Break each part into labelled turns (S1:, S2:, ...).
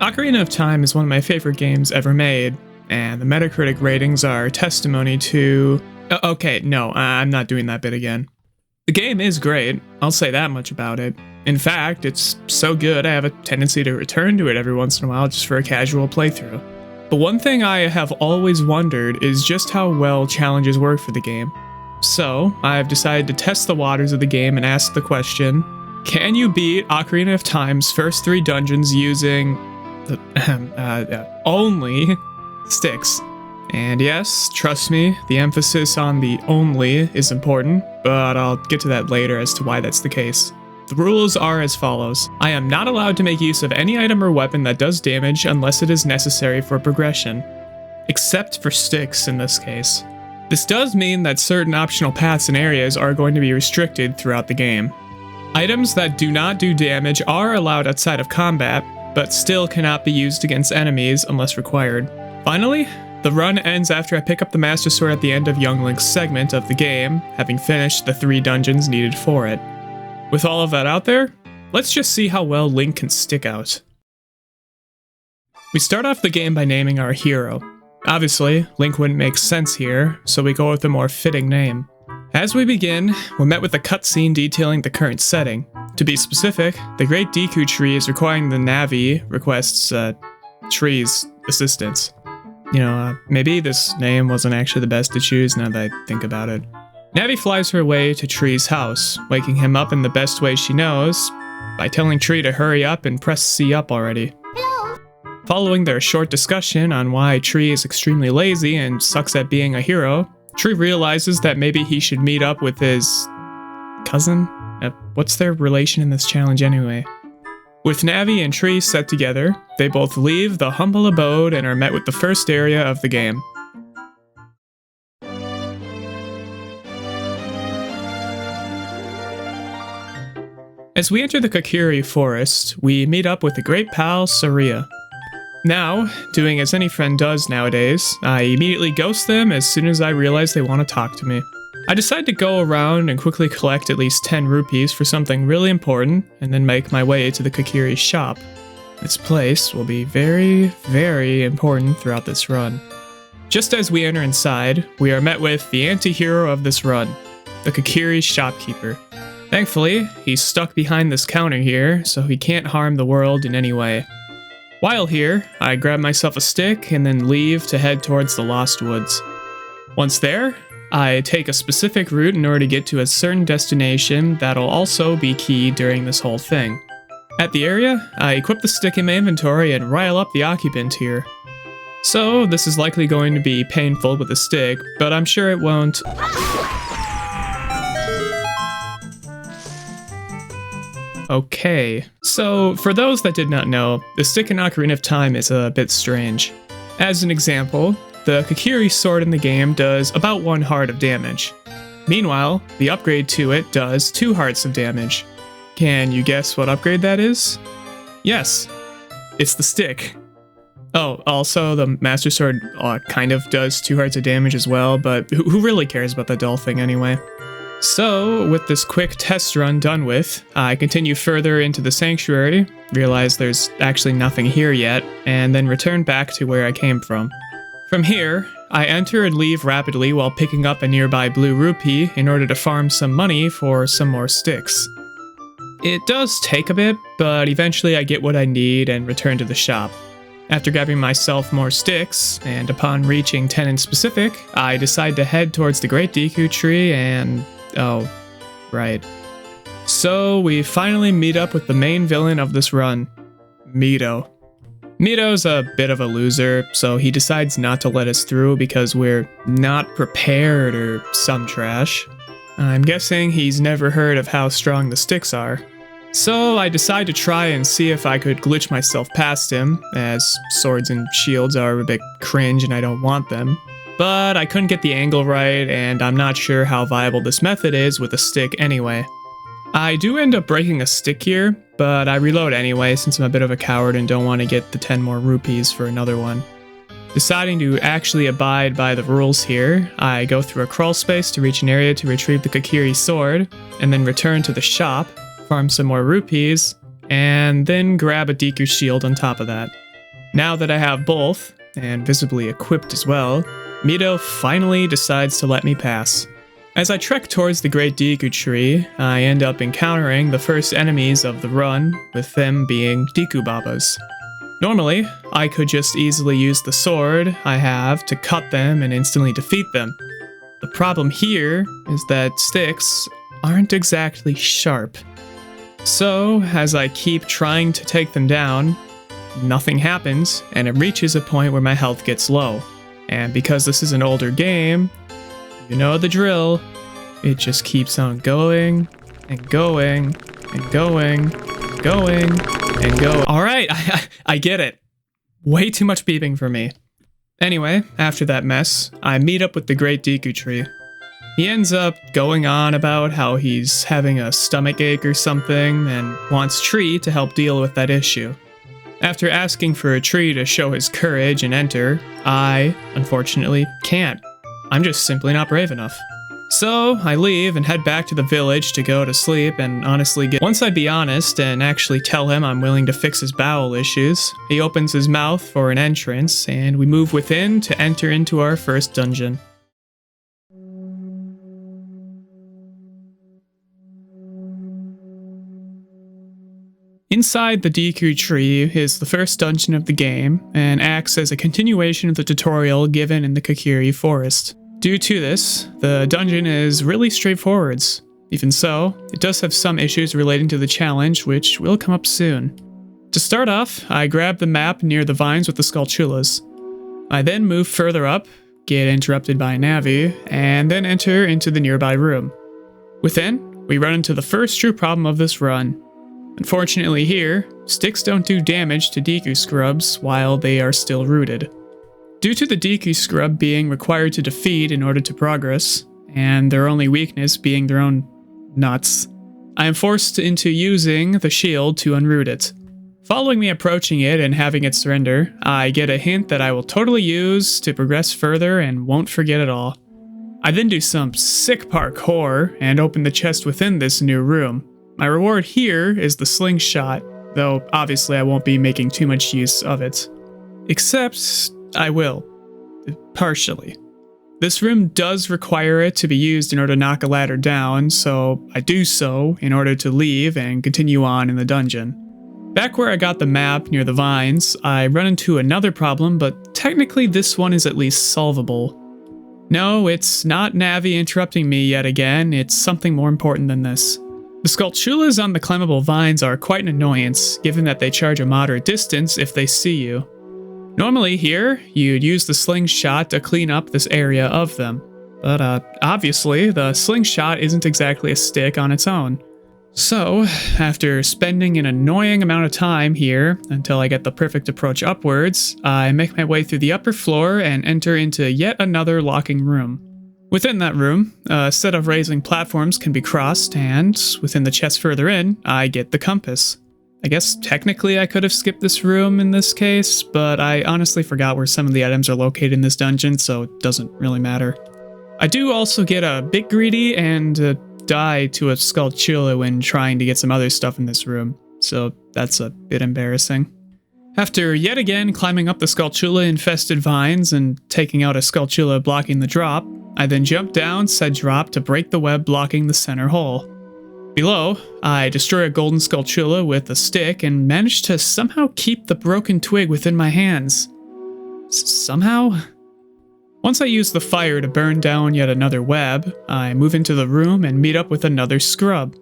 S1: Ocarina of Time is one of my favorite games ever made, and the Metacritic ratings are testimony to... Okay, no, I'm not doing that bit again. The game is great, I'll say that much about it. In fact, it's so good I have a tendency to return to it every once in a while just for a casual playthrough. But one thing I have always wondered is just how well challenges work for the game. So, I've decided to test the waters of the game and ask the question, can you beat Ocarina of Time's first 3 dungeons using only sticks? And yes, trust me, the emphasis on the only is important, but I'll get to that later as to why that's the case. The rules are as follows. I am not allowed to make use of any item or weapon that does damage unless it is necessary for progression. Except for sticks in this case. This does mean that certain optional paths and areas are going to be restricted throughout the game. Items that do not do damage are allowed outside of combat, but still cannot be used against enemies unless required. Finally, the run ends after I pick up the Master Sword at the end of Young Link's segment of the game, having finished the 3 dungeons needed for it. With all of that out there, let's just see how well Link can stick out. We start off the game by naming our hero. Obviously, Link wouldn't make sense here, so we go with a more fitting name. As we begin, we're met with a cutscene detailing the current setting. To be specific, the Great Deku Tree is requiring the Navi requests tree's assistance. You know, maybe this name wasn't actually the best to choose now that I think about it. Navi flies her way to Tree's house, waking him up in the best way she knows, by telling Tree to hurry up and press C up already.
S2: Hello.
S1: Following their short discussion on why Tree is extremely lazy and sucks at being a hero, Tree realizes that maybe he should meet up with his... cousin? What's their relation in this challenge anyway? With Navi and Tree set together, they both leave the humble abode and are met with the first area of the game. As we enter the Kokiri forest, we meet up with the great pal Zora. Now, doing as any friend does nowadays, I immediately ghost them as soon as I realize they want to talk to me. I decide to go around and quickly collect at least 10 rupees for something really important, and then make my way to the Kokiri shop. This place will be very, very important throughout this run. Just as we enter inside, we are met with the anti-hero of this run, the Kokiri shopkeeper. Thankfully, he's stuck behind this counter here, so he can't harm the world in any way. While here, I grab myself a stick and then leave to head towards the Lost Woods. Once there, I take a specific route in order to get to a certain destination that'll also be key during this whole thing. At the area, I equip the stick in my inventory and rile up the occupant here. So, this is likely going to be painful with the stick, but I'm sure it won't... Okay, so for those that did not know, the stick in Ocarina of Time is a bit strange. As an example, the Kokiri sword in the game does about 1 heart of damage. Meanwhile, the upgrade to it does 2 hearts of damage. Can you guess what upgrade that is? Yes, it's the stick. Oh, also the Master Sword kind of does 2 hearts of damage as well, but who really cares about the dull thing anyway? So, with this quick test run done with, I continue further into the sanctuary, realize there's actually nothing here yet, and then return back to where I came from. From here, I enter and leave rapidly while picking up a nearby blue rupee in order to farm some money for some more sticks. It does take a bit, but eventually I get what I need and return to the shop. After grabbing myself more sticks, and upon reaching 10 in specific, I decide to head towards the Great Deku Tree and... oh, right. So we finally meet up with the main villain of this run, Mito. Mito's a bit of a loser, so he decides not to let us through because we're not prepared or some trash. I'm guessing he's never heard of how strong the sticks are. So I decide to try and see if I could glitch myself past him, as swords and shields are a bit cringe and I don't want them. But I couldn't get the angle right, and I'm not sure how viable this method is with a stick anyway. I do end up breaking a stick here, but I reload anyway since I'm a bit of a coward and don't want to get the 10 more rupees for another one. Deciding to actually abide by the rules here, I go through a crawl space to reach an area to retrieve the Kokiri sword, and then return to the shop, farm some more rupees, and then grab a Deku shield on top of that. Now that I have both, and visibly equipped as well, Mito finally decides to let me pass. As I trek towards the Great Deku Tree, I end up encountering the first enemies of the run, with them being Deku Babas. Normally, I could just easily use the sword I have to cut them and instantly defeat them. The problem here is that sticks aren't exactly sharp. So, as I keep trying to take them down, nothing happens, and it reaches a point where my health gets low. And because this is an older game, you know the drill. It just keeps on going and going and going, going and going. Alright, I get it. Way too much beeping for me. Anyway, after that mess, I meet up with the Great Deku Tree. He ends up going on about how he's having a stomach ache or something and wants Tree to help deal with that issue. After asking for a tree to show his courage and enter, I, unfortunately, can't. I'm just simply not brave enough. So, I leave and head back to the village to go to sleep and honestly once I be honest and actually tell him I'm willing to fix his bowel issues, he opens his mouth for an entrance and we move within to enter into our first dungeon. Inside the Deku Tree is the first dungeon of the game, and acts as a continuation of the tutorial given in the Kokiri forest. Due to this, the dungeon is really straightforward. Even so, it does have some issues relating to the challenge, which will come up soon. To start off, I grab the map near the vines with the Skulltulas. I then move further up, get interrupted by Navi, and then enter into the nearby room. Within, we run into the first true problem of this run. Unfortunately here, sticks don't do damage to Deku Scrubs while they are still rooted. Due to the Deku Scrub being required to defeat in order to progress, and their only weakness being their own nuts, I am forced into using the shield to unroot it. Following me approaching it and having it surrender, I get a hint that I will totally use to progress further and won't forget it all. I then do some sick parkour and open the chest within this new room. My reward here is the slingshot, though obviously I won't be making too much use of it. Except, I will. Partially. This room does require it to be used in order to knock a ladder down, so I do so in order to leave and continue on in the dungeon. Back where I got the map near the vines, I run into another problem, but technically this one is at least solvable. No, it's not Navi interrupting me yet again, it's something more important than this. The Skulltulas on the climbable vines are quite an annoyance, given that they charge a moderate distance if they see you. Normally here, you'd use the slingshot to clean up this area of them. But obviously, the slingshot isn't exactly a stick on its own. So, after spending an annoying amount of time here until I get the perfect approach upwards, I make my way through the upper floor and enter into yet another locking room. Within that room, a set of raising platforms can be crossed, and within the chest further in, I get the compass. I guess technically I could have skipped this room in this case, but I honestly forgot where some of the items are located in this dungeon, so it doesn't really matter. I do also get a bit greedy and die to a Skulltula when trying to get some other stuff in this room, so that's a bit embarrassing. After yet again climbing up the Skulltula-infested vines and taking out a Skulltula blocking the drop, I then jump down said drop to break the web blocking the center hole. Below, I destroy a golden Skulltula with a stick and manage to somehow keep the broken twig within my hands. Somehow? Once I use the fire to burn down yet another web, I move into the room and meet up with another scrub.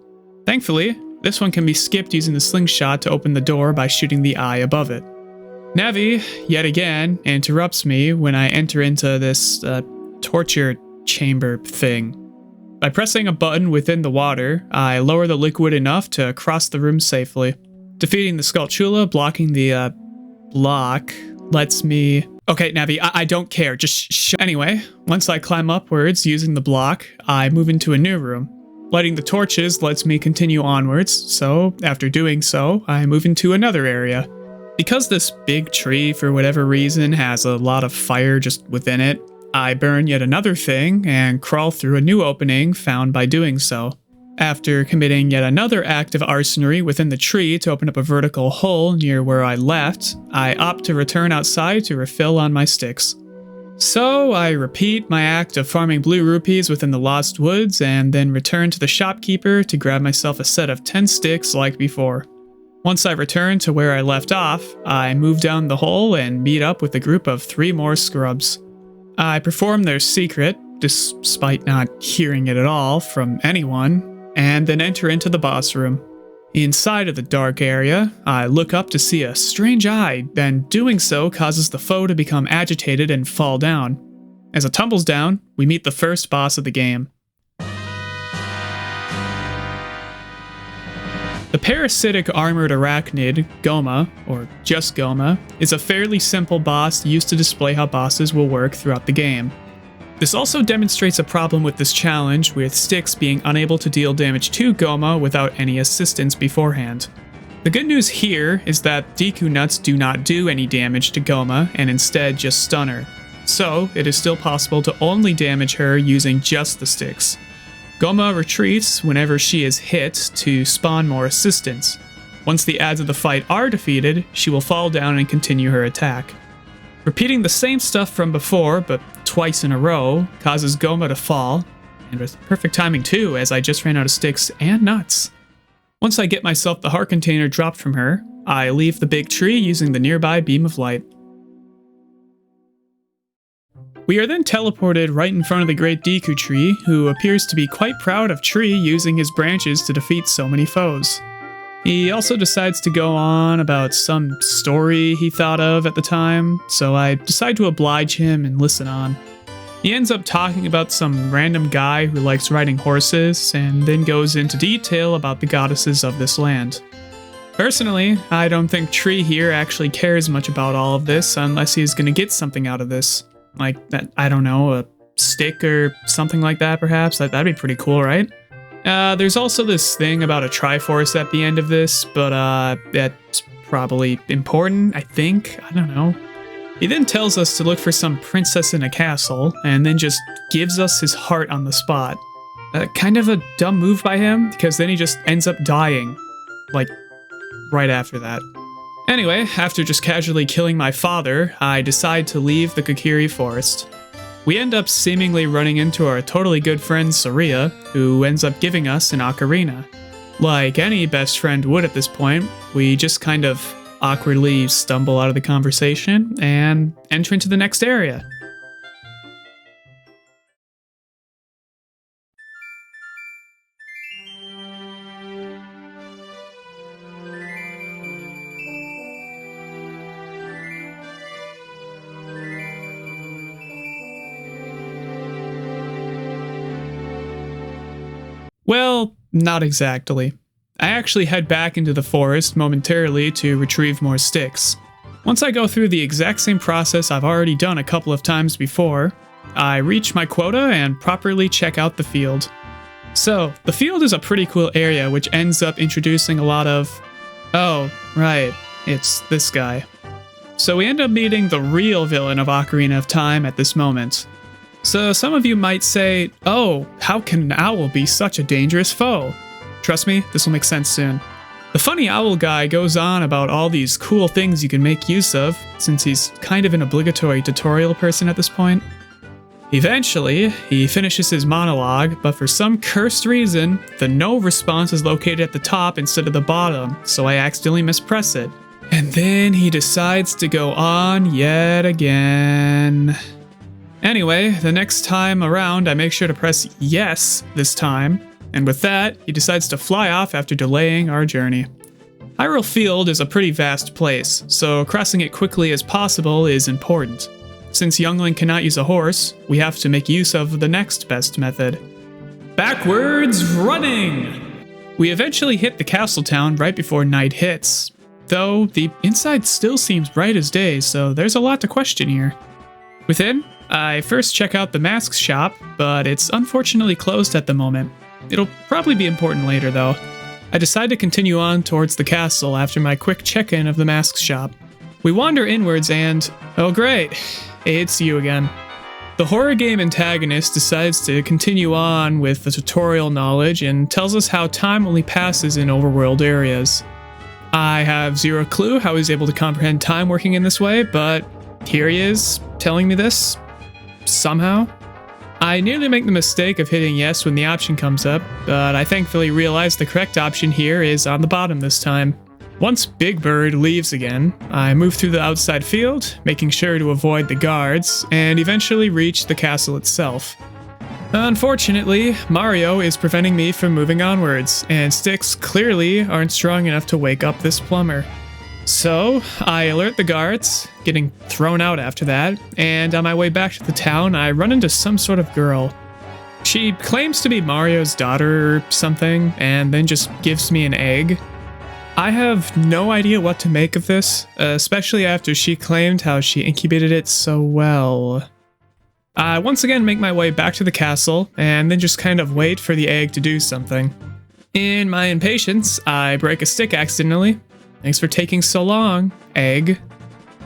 S1: Thankfully, this one can be skipped using the slingshot to open the door by shooting the eye above it. Navi, yet again, interrupts me when I enter into this, torture chamber thing. By pressing a button within the water, I lower the liquid enough to cross the room safely. Defeating the Skulltula, blocking the, block, lets me... Okay, Navi, I don't care, just Anyway, once I climb upwards using the block, I move into a new room. Lighting the torches lets me continue onwards, so after doing so, I move into another area. Because this big tree, for whatever reason, has a lot of fire just within it, I burn yet another thing and crawl through a new opening found by doing so. After committing yet another act of arsonery within the tree to open up a vertical hole near where I left, I opt to return outside to refill on my sticks. So I repeat my act of farming blue rupees within the Lost Woods and then return to the shopkeeper to grab myself a set of 10 sticks like before. Once I return to where I left off, I move down the hole and meet up with a group of 3 more scrubs. I perform their secret, despite not hearing it at all from anyone, and then enter into the boss room. Inside of the dark area, I look up to see a strange eye, and doing so causes the foe to become agitated and fall down. As it tumbles down, we meet the first boss of the game. The parasitic armored arachnid, Goma, or just Goma, is a fairly simple boss used to display how bosses will work throughout the game. This also demonstrates a problem with this challenge, with sticks being unable to deal damage to Goma without any assistance beforehand. The good news here is that Deku nuts do not do any damage to Goma and instead just stun her, so it is still possible to only damage her using just the sticks. Goma retreats whenever she is hit to spawn more assistance. Once the adds of the fight are defeated, she will fall down and continue her attack. Repeating the same stuff from before, but twice in a row, causes Goma to fall, and with perfect timing too, as I just ran out of sticks and nuts. Once I get myself the heart container dropped from her, I leave the big tree using the nearby beam of light. We are then teleported right in front of the great Deku tree, who appears to be quite proud of Tree using his branches to defeat so many foes. He also decides to go on about some story he thought of at the time, so I decide to oblige him and listen on. He ends up talking about some random guy who likes riding horses, and then goes into detail about the goddesses of this land. Personally, I don't think Tree here actually cares much about all of this unless he's gonna get something out of this. Like, I don't know, a stick or something like that perhaps? That'd be pretty cool, right? There's also this thing about a Triforce at the end of this, but that's probably important, I think. I don't know. He then tells us to look for some princess in a castle, and then just gives us his heart on the spot. Kind of a dumb move by him, because then he just ends up dying. Like, right after that. Anyway, after just casually killing my father, I decide to leave the Kokiri forest. We end up seemingly running into our totally good friend Zora, who ends up giving us an ocarina. Like any best friend would at this point, we just kind of awkwardly stumble out of the conversation and enter into the next area. Well, not exactly. I actually head back into the forest momentarily to retrieve more sticks. Once I go through the exact same process I've already done a couple of times before, I reach my quota and properly check out the field. So, the field is a pretty cool area which ends up introducing a lot of... Oh, right, it's this guy. So we end up meeting the real villain of Ocarina of Time at this moment. So some of you might say, oh, how can an owl be such a dangerous foe? Trust me, this will make sense soon. The funny owl guy goes on about all these cool things you can make use of, since he's kind of an obligatory tutorial person at this point. Eventually, he finishes his monologue, but for some cursed reason, the no response is located at the top instead of the bottom, so I accidentally mispress it. And then he decides to go on yet again. Anyway, the next time around, I make sure to press yes this time, and with that, he decides to fly off after delaying our journey. Hyrule Field is a pretty vast place, so crossing it quickly as possible is important. Since Youngling cannot use a horse, we have to make use of the next best method. Backwards running! We eventually hit the castle town right before night hits, though the inside still seems bright as day, so there's a lot to question here. Within, I first check out the masks shop, but it's unfortunately closed at the moment. It'll probably be important later though. I decide to continue on towards the castle after my quick check-in of the masks shop. We wander inwards and, oh great, it's you again. The horror game antagonist decides to continue on with the tutorial knowledge and tells us how time only passes in overworld areas. I have zero clue how he's able to comprehend time working in this way, but here he is, telling me this. Somehow. I nearly make the mistake of hitting yes when the option comes up, but I thankfully realize the correct option here is on the bottom this time. Once Big Bird leaves again, I move through the outside field, making sure to avoid the guards, and eventually reach the castle itself. Unfortunately, Mario is preventing me from moving onwards, and sticks clearly aren't strong enough to wake up this plumber. So, I alert the guards, getting thrown out after that, and on my way back to the town, I run into some sort of girl. She claims to be Mario's daughter or something, and then just gives me an egg. I have no idea what to make of this, especially after she claimed how she incubated it so well. I once again make my way back to the castle, and then just kind of wait for the egg to do something. In my impatience, I break a stick accidentally. Thanks for taking so long, egg.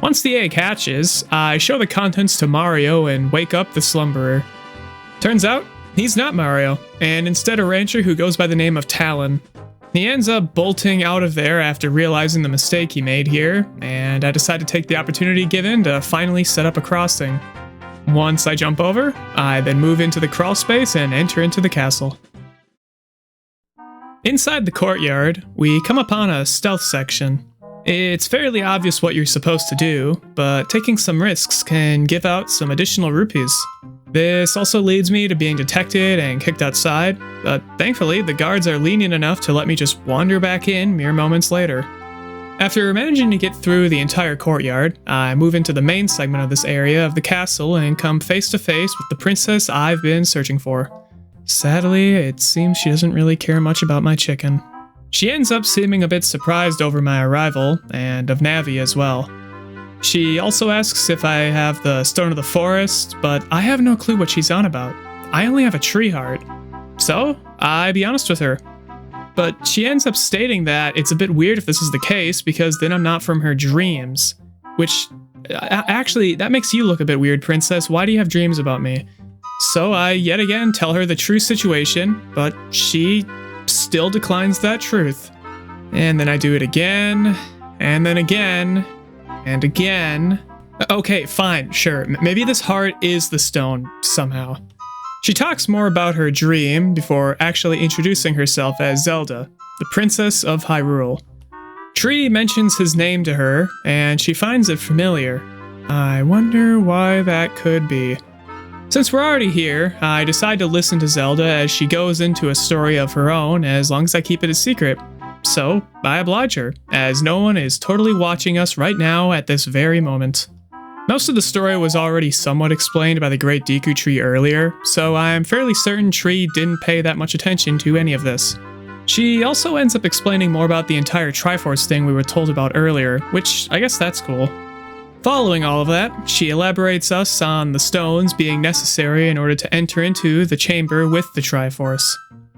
S1: Once the egg hatches, I show the contents to Mario and wake up the slumberer. Turns out, he's not Mario, and instead a rancher who goes by the name of Talon. He ends up bolting out of there after realizing the mistake he made here, and I decide to take the opportunity given to finally set up a crossing. Once I jump over, I then move into the crawl space and enter into the castle. Inside the courtyard, we come upon a stealth section. It's fairly obvious what you're supposed to do, but taking some risks can give out some additional rupees. This also leads me to being detected and kicked outside, but thankfully the guards are lenient enough to let me just wander back in mere moments later. After managing to get through the entire courtyard, I move into the main segment of this area of the castle and come face to face with the princess I've been searching for. Sadly, it seems she doesn't really care much about my chicken. She ends up seeming a bit surprised over my arrival, and of Navi as well. She also asks if I have the Stone of the Forest, but I have no clue what she's on about. I only have a tree heart. So, I be honest with her. But she ends up stating that it's a bit weird if this is the case, because then I'm not from her dreams. Which, actually, that makes you look a bit weird, princess. Why do you have dreams about me? So I yet again tell her the true situation, but she still declines that truth. And then I do it again, and then again, and again. Okay, fine, sure. Maybe this heart is the stone, somehow. She talks more about her dream before actually introducing herself as Zelda, the Princess of Hyrule. Tree mentions his name to her, and she finds it familiar. I wonder why that could be. Since we're already here, I decide to listen to Zelda as she goes into a story of her own, as long as I keep it a secret. So, I oblige her, as no one is totally watching us right now at this very moment. Most of the story was already somewhat explained by the Great Deku Tree earlier, so I'm fairly certain Tree didn't pay that much attention to any of this. She also ends up explaining more about the entire Triforce thing we were told about earlier, which I guess that's cool. Following all of that, she elaborates us on the stones being necessary in order to enter into the chamber with the Triforce.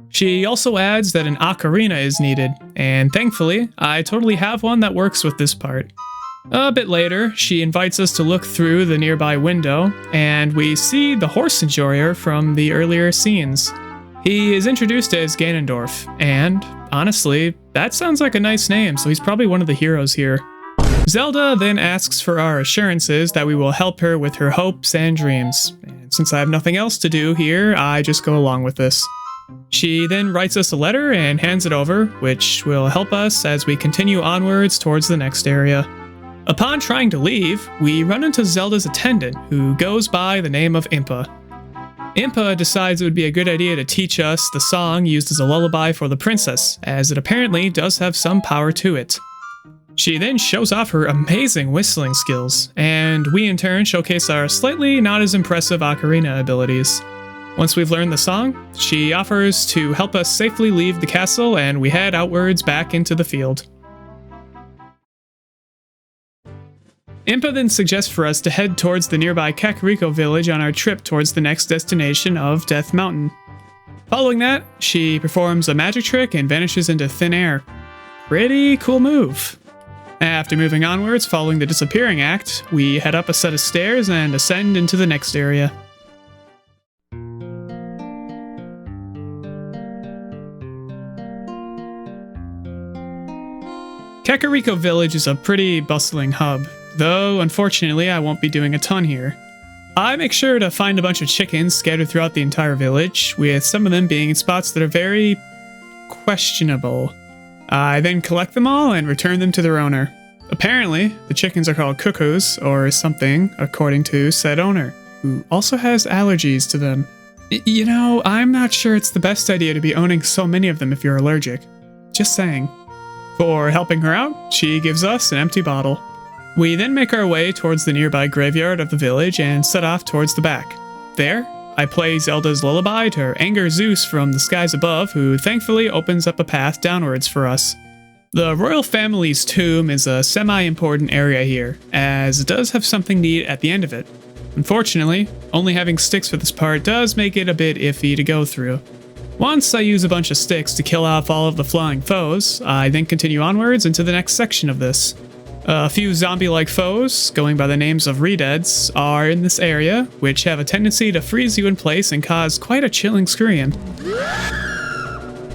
S1: She also adds that an Ocarina is needed, and thankfully, I totally have one that works with this part. A bit later, she invites us to look through the nearby window, and we see the horse enjoyer from the earlier scenes. He is introduced as Ganondorf, and honestly, that sounds like a nice name, so he's probably one of the heroes here. Zelda then asks for our assurances that we will help her with her hopes and dreams, and since I have nothing else to do here, I just go along with this. She then writes us a letter and hands it over, which will help us as we continue onwards towards the next area. Upon trying to leave, we run into Zelda's attendant, who goes by the name of Impa. Impa decides it would be a good idea to teach us the song used as a lullaby for the princess, as it apparently does have some power to it. She then shows off her amazing whistling skills, and we in turn showcase our slightly not as impressive ocarina abilities. Once we've learned the song, she offers to help us safely leave the castle, and we head outwards back into the field. Impa then suggests for us to head towards the nearby Kakariko Village on our trip towards the next destination of Death Mountain. Following that, she performs a magic trick and vanishes into thin air. Pretty cool move. After moving onwards following the disappearing act, we head up a set of stairs and ascend into the next area. Kakariko Village is a pretty bustling hub, though unfortunately I won't be doing a ton here. I make sure to find a bunch of chickens scattered throughout the entire village, with some of them being in spots that are very questionable. I then collect them all and return them to their owner. Apparently, the chickens are called cuckoos, or something, according to said owner, who also has allergies to them. You know, I'm not sure it's the best idea to be owning so many of them if you're allergic. Just saying. For helping her out, she gives us an empty bottle. We then make our way towards the nearby graveyard of the village and set off towards the back. There, I play Zelda's lullaby to anger Zeus from the skies above, who thankfully opens up a path downwards for us. The royal family's tomb is a semi-important area here, as it does have something neat at the end of it. Unfortunately, only having sticks for this part does make it a bit iffy to go through. Once I use a bunch of sticks to kill off all of the flying foes, I then continue onwards into the next section of this. A few zombie-like foes, going by the names of Redeads, are in this area, which have a tendency to freeze you in place and cause quite a chilling scream.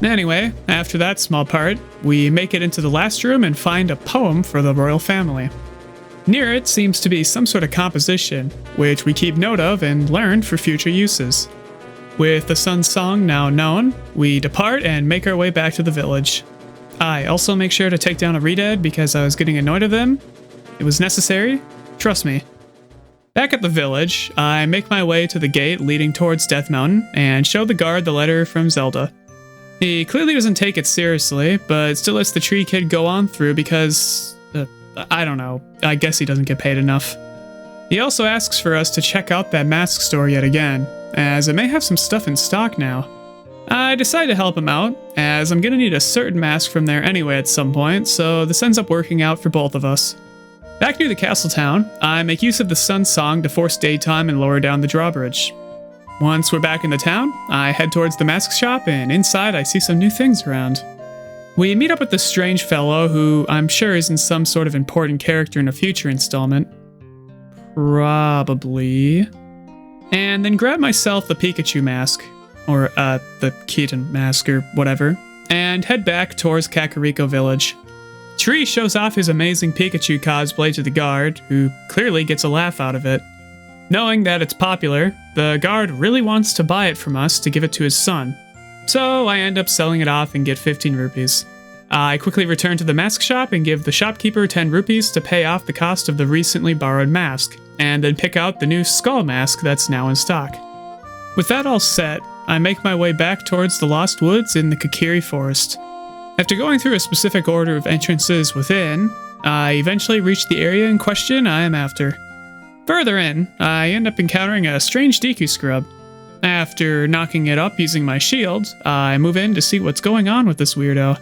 S1: Anyway, after that small part, we make it into the last room and find a poem for the royal family. Near it seems to be some sort of composition, which we keep note of and learn for future uses. With the sun's song now known, we depart and make our way back to the village. I also make sure to take down a Redead because I was getting annoyed of them. It was necessary, trust me. Back at the village, I make my way to the gate leading towards Death Mountain and show the guard the letter from Zelda. He clearly doesn't take it seriously, but still lets the tree kid go on through because, I don't know, I guess he doesn't get paid enough. He also asks for us to check out that mask store yet again, as it may have some stuff in stock now. I decide to help him out, as I'm gonna need a certain mask from there anyway at some point, so this ends up working out for both of us. Back near the castle town, I make use of the sun's song to force daytime and lower down the drawbridge. Once we're back in the town, I head towards the mask shop, and inside I see some new things around. We meet up with this strange fellow who I'm sure isn't some sort of important character in a future installment. Probably. And then grab myself the Pikachu mask, or the Keaton mask or whatever, and head back towards Kakariko Village. Tree shows off his amazing Pikachu cosplay to the guard, who clearly gets a laugh out of it. Knowing that it's popular, the guard really wants to buy it from us to give it to his son. So I end up selling it off and get 15 rupees. I quickly return to the mask shop and give the shopkeeper 10 rupees to pay off the cost of the recently borrowed mask, and then pick out the new skull mask that's now in stock. With that all set, I make my way back towards the Lost Woods in the Kokiri forest. After going through a specific order of entrances within, I eventually reach the area in question I am after. Further in, I end up encountering a strange Deku scrub. After knocking it up using my shield, I move in to see what's going on with this weirdo.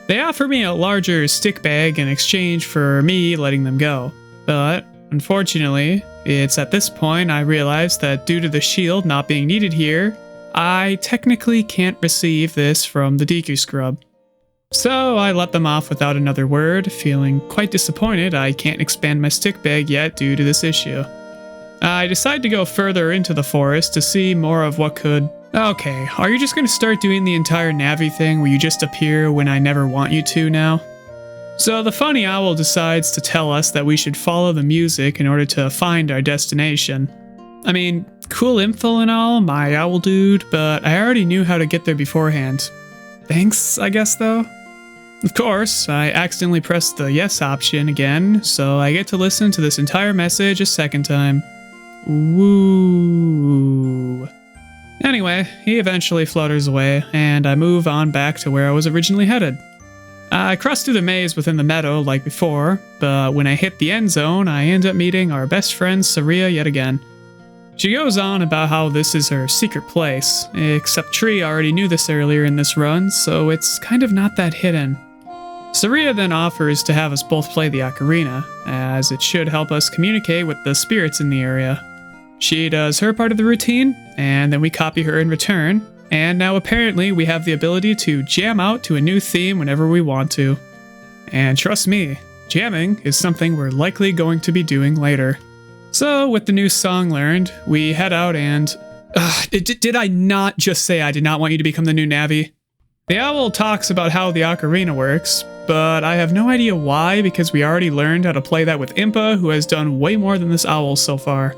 S1: They offer me a larger stick bag in exchange for me letting them go, but unfortunately, it's at this point I realize that due to the shield not being needed here, I technically can't receive this from the Deku scrub. So I let them off without another word, feeling quite disappointed I can't expand my stick bag yet due to this issue. I decide to go further into the forest to see more of what could... Okay, are you just going to start doing the entire Navi thing where you just appear when I never want you to now? So the funny owl decides to tell us that we should follow the music in order to find our destination. I mean, cool info and all, my owl dude, but I already knew how to get there beforehand. Thanks, I guess, though? Of course, I accidentally pressed the yes option again, so I get to listen to this entire message a second time. Woo. Anyway, he eventually flutters away, and I move on back to where I was originally headed. I cross through the maze within the meadow like before, but when I hit the end zone, I end up meeting our best friend Zora yet again. She goes on about how this is her secret place, except Tree already knew this earlier in this run, so it's kind of not that hidden. Zora then offers to have us both play the Ocarina, as it should help us communicate with the spirits in the area. She does her part of the routine, and then we copy her in return, and now apparently we have the ability to jam out to a new theme whenever we want to. And trust me, jamming is something we're likely going to be doing later. So, with the new song learned, we head out and... did I not just say I did not want you to become the new Navi? The owl talks about how the Ocarina works, but I have no idea why because we already learned how to play that with Impa, who has done way more than this owl so far.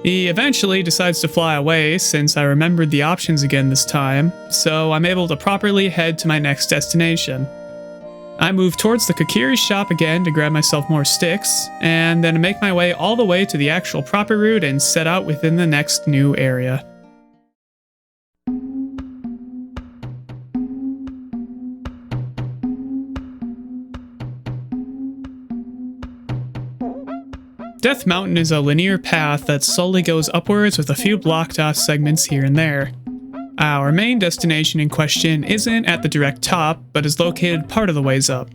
S1: He eventually decides to fly away since I remembered the options again this time, so I'm able to properly head to my next destination. I move towards the Kokiri shop again to grab myself more sticks, and then make my way all the way to the actual proper route and set out within the next new area. Death Mountain is a linear path that slowly goes upwards with a few blocked off segments here and there. Our main destination in question isn't at the direct top, but is located part of the ways up.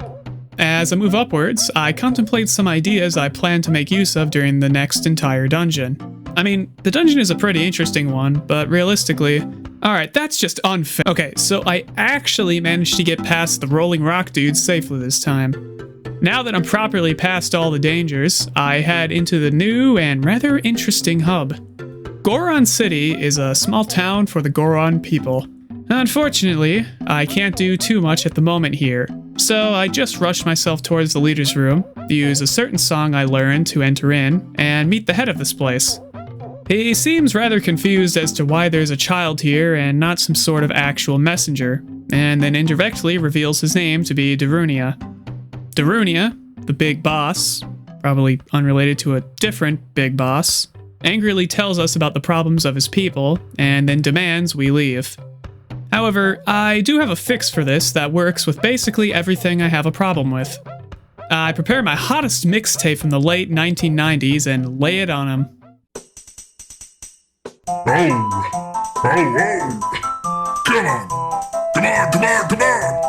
S1: As I move upwards, I contemplate some ideas I plan to make use of during the next entire dungeon. I mean, the dungeon is a pretty interesting one, but realistically... Alright, that's just unfair. Okay, so I actually managed to get past the rolling rock dudes safely this time. Now that I'm properly past all the dangers, I head into the new and rather interesting hub. Goron City is a small town for the Goron people. Unfortunately, I can't do too much at the moment here, so I just rush myself towards the leader's room, use a certain song I learned to enter in, and meet the head of this place. He seems rather confused as to why there's a child here and not some sort of actual messenger, and then indirectly reveals his name to be Darunia. Darunia, the big boss, probably unrelated to a different big boss, angrily tells us about the problems of his people, and then demands we leave. However, I do have a fix for this that works with basically everything I have a problem with. I prepare my hottest mixtape from the late 1990s and lay it on him.
S2: Oh! Come on!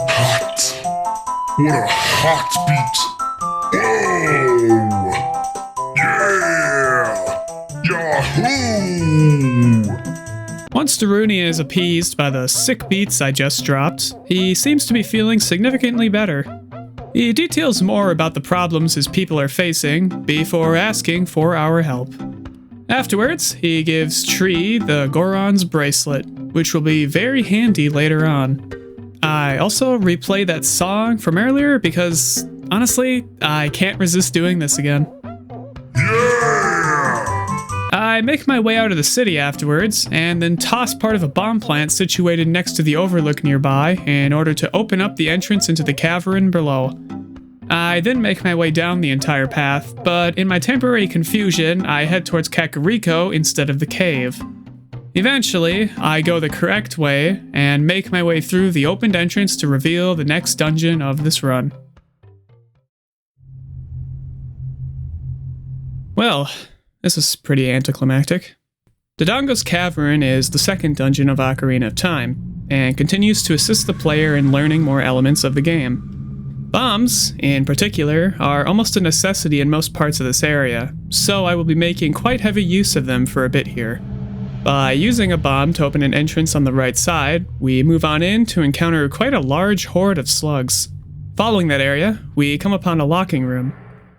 S2: Hot! What a hot beat! Whoa! Yeah! Yahoo!
S1: Once Darunia is appeased by the sick beats I just dropped, he seems to be feeling significantly better. He details more about the problems his people are facing before asking for our help. Afterwards, he gives Tree the Goron's bracelet, which will be very handy later on. I also replay that song from earlier because, honestly, I can't resist doing this again.
S2: Yeah!
S1: I make my way out of the city afterwards, and then toss part of a bomb plant situated next to the overlook nearby in order to open up the entrance into the cavern below. I then make my way down the entire path, but in my temporary confusion, I head towards Kakariko instead of the cave. Eventually, I go the correct way and make my way through the opened entrance to reveal the next dungeon of this run. Well, this is pretty anticlimactic. Dodongo's Cavern is the second dungeon of Ocarina of Time, and continues to assist the player in learning more elements of the game. Bombs, in particular, are almost a necessity in most parts of this area, so I will be making quite heavy use of them for a bit here. By using a bomb to open an entrance on the right side, we move on in to encounter quite a large horde of slugs. Following that area, we come upon a locking room.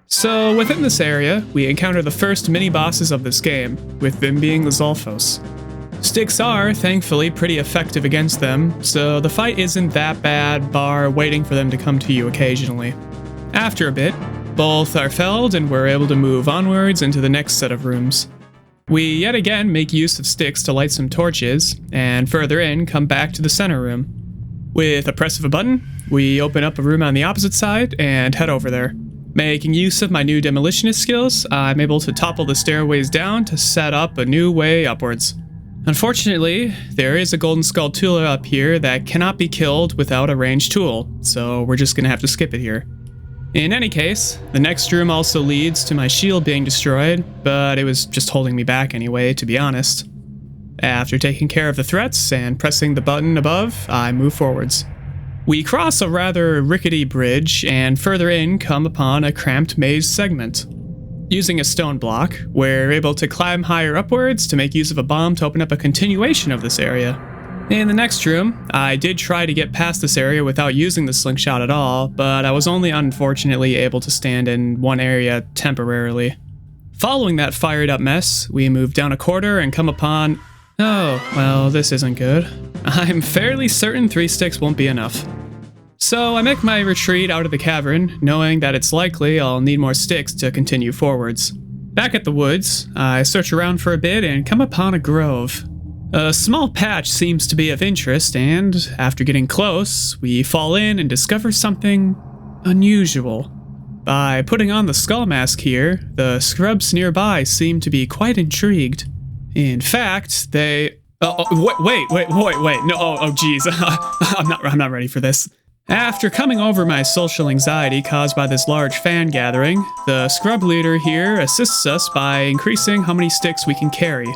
S1: So within this area, we encounter the first mini-bosses of this game, with them being the Zolfos. Sticks are, thankfully, pretty effective against them, so the fight isn't that bad, bar waiting for them to come to you occasionally. After a bit, both are felled and we're able to move onwards into the next set of rooms. We yet again make use of sticks to light some torches, and further in come back to the center room. With a press of a button, we open up a room on the opposite side and head over there. Making use of my new demolitionist skills, I'm able to topple the stairways down to set up a new way upwards. Unfortunately, there is a golden skull Tula up here that cannot be killed without a ranged tool, so we're just gonna have to skip it here. In any case, the next room also leads to my shield being destroyed, but it was just holding me back anyway, to be honest. After taking care of the threats and pressing the button above, I move forwards. We cross a rather rickety bridge and further in come upon a cramped maze segment. Using a stone block, we're able to climb higher upwards to make use of a bomb to open up a continuation of this area. In the next room, I did try to get past this area without using the slingshot at all, but I was only unfortunately able to stand in one area temporarily. Following that fired up mess, we move down a corridor and come upon... Oh, well, this isn't good. I'm fairly certain 3 sticks won't be enough. So I make my retreat out of the cavern, knowing that it's likely I'll need more sticks to continue forwards. Back at the woods, I search around for a bit and come upon a grove. A small patch seems to be of interest, and after getting close, we fall in and discover something unusual. By putting on the skull mask here, the scrubs nearby seem to be quite intrigued. In fact, they... wait, no, geez, I'm not ready for this. After coming over my social anxiety caused by this large fan gathering, the scrub leader here assists us by increasing how many sticks we can carry.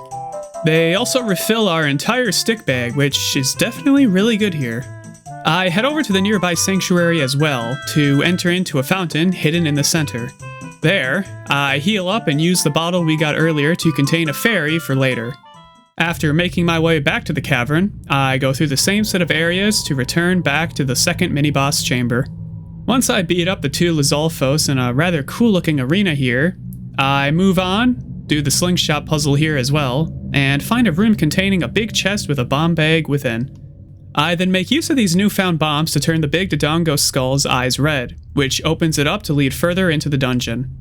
S1: They also refill our entire stick bag, which is definitely really good here. I head over to the nearby sanctuary as well, to enter into a fountain hidden in the center. There, I heal up and use the bottle we got earlier to contain a fairy for later. After making my way back to the cavern, I go through the same set of areas to return back to the second mini-boss chamber. Once I beat up the two Lizalfos in a rather cool-looking arena here, I move on, do the slingshot puzzle here as well, and find a room containing a big chest with a bomb bag within. I then make use of these newfound bombs to turn the big Dodongo skull's eyes red, which opens it up to lead further into the dungeon.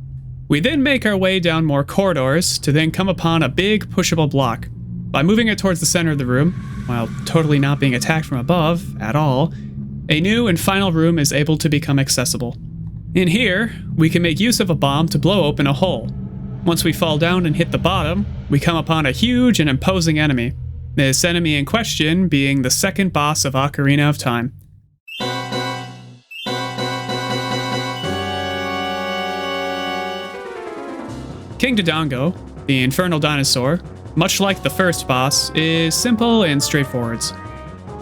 S1: We then make our way down more corridors to then come upon a big pushable block. By moving it towards the center of the room, while totally not being attacked from above at all, a new and final room is able to become accessible. In here, we can make use of a bomb to blow open a hole. Once we fall down and hit the bottom, we come upon a huge and imposing enemy. This enemy in question being the second boss of Ocarina of Time. King Dodongo, the infernal dinosaur, much like the first boss, is simple and straightforward.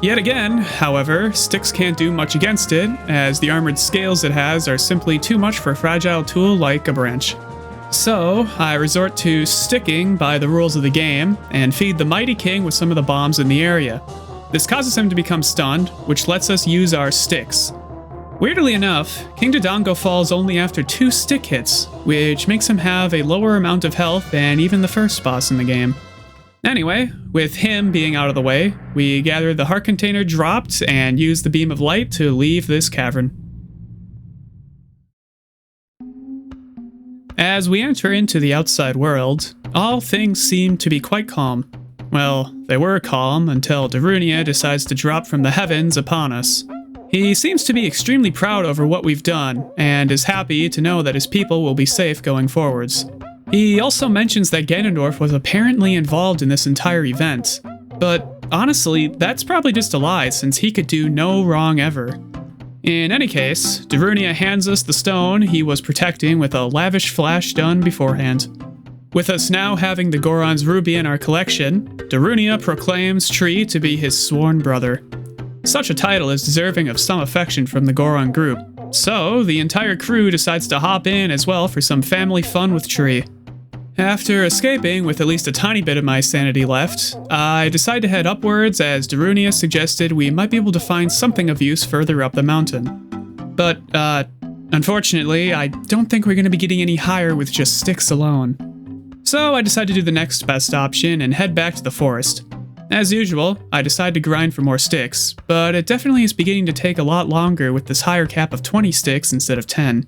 S1: Yet again, however, sticks can't do much against it, as the armored scales it has are simply too much for a fragile tool like a branch. So, I resort to sticking by the rules of the game, and feed the mighty king with some of the bombs in the area. This causes him to become stunned, which lets us use our sticks. Weirdly enough, King Dodongo falls only after 2 stick hits, which makes him have a lower amount of health than even the first boss in the game. Anyway, with him being out of the way, we gather the heart container dropped and use the beam of light to leave this cavern. As we enter into the outside world, all things seem to be quite calm. Well, they were calm until Darunia decides to drop from the heavens upon us. He seems to be extremely proud over what we've done, and is happy to know that his people will be safe going forwards. He also mentions that Ganondorf was apparently involved in this entire event, but honestly, that's probably just a lie since he could do no wrong ever. In any case, Darunia hands us the stone he was protecting with a lavish flash done beforehand. With us now having the Goron's ruby in our collection, Darunia proclaims Tree to be his sworn brother. Such a title is deserving of some affection from the Goron group, so the entire crew decides to hop in as well for some family fun with Tree. After escaping with at least a tiny bit of my sanity left, I decide to head upwards as Darunia suggested we might be able to find something of use further up the mountain. But, unfortunately, I don't think we're going to be getting any higher with just sticks alone. So I decide to do the next best option and head back to the forest. As usual, I decide to grind for more sticks, but it definitely is beginning to take a lot longer with this higher cap of 20 sticks instead of 10.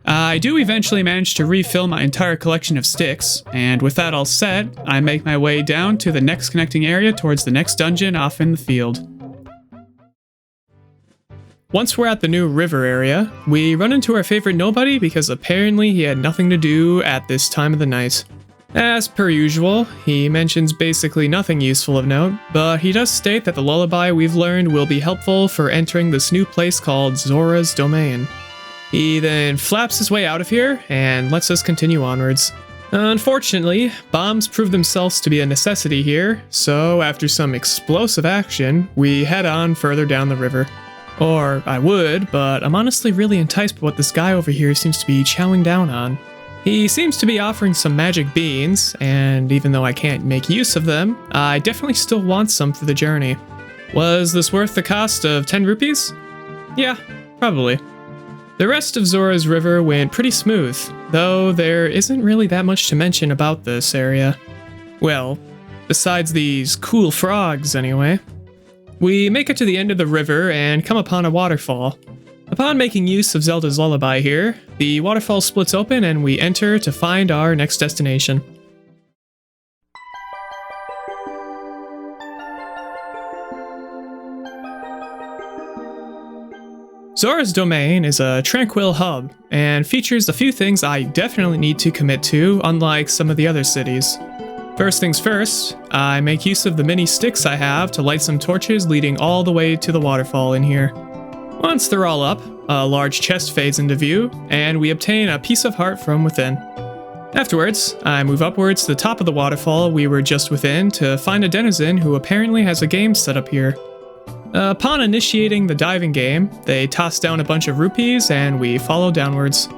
S1: I do eventually manage to refill my entire collection of sticks, and with that all set, I make my way down to the next connecting area towards the next dungeon off in the field. Once we're at the new river area, we run into our favorite nobody because apparently he had nothing to do at this time of the night. As per usual, he mentions basically nothing useful of note, but he does state that the lullaby we've learned will be helpful for entering this new place called Zora's Domain. He then flaps his way out of here and lets us continue onwards. Unfortunately, bombs prove themselves to be a necessity here, so after some explosive action, we head on further down the river. Or I would, but I'm honestly really enticed by what this guy over here seems to be chowing down on. He seems to be offering some magic beans, and even though I can't make use of them, I definitely still want some for the journey. Was this worth the cost of 10 rupees? Yeah, probably. The rest of Zora's River went pretty smooth, though there isn't really that much to mention about this area. Well, besides these cool frogs anyway. We make it to the end of the river and come upon a waterfall. Upon making use of Zelda's lullaby here, the waterfall splits open and we enter to find our next destination. Zora's domain is a tranquil hub, and features a few things I definitely need to commit to, unlike some of the other cities. First things first, I make use of the mini sticks I have to light some torches leading all the way to the waterfall in here. Once they're all up, a large chest fades into view, and we obtain a piece of heart from within. Afterwards, I move upwards to the top of the waterfall we were just within to find a denizen who apparently has a game set up here. Upon initiating the diving game, they toss down a bunch of rupees and we follow downwards.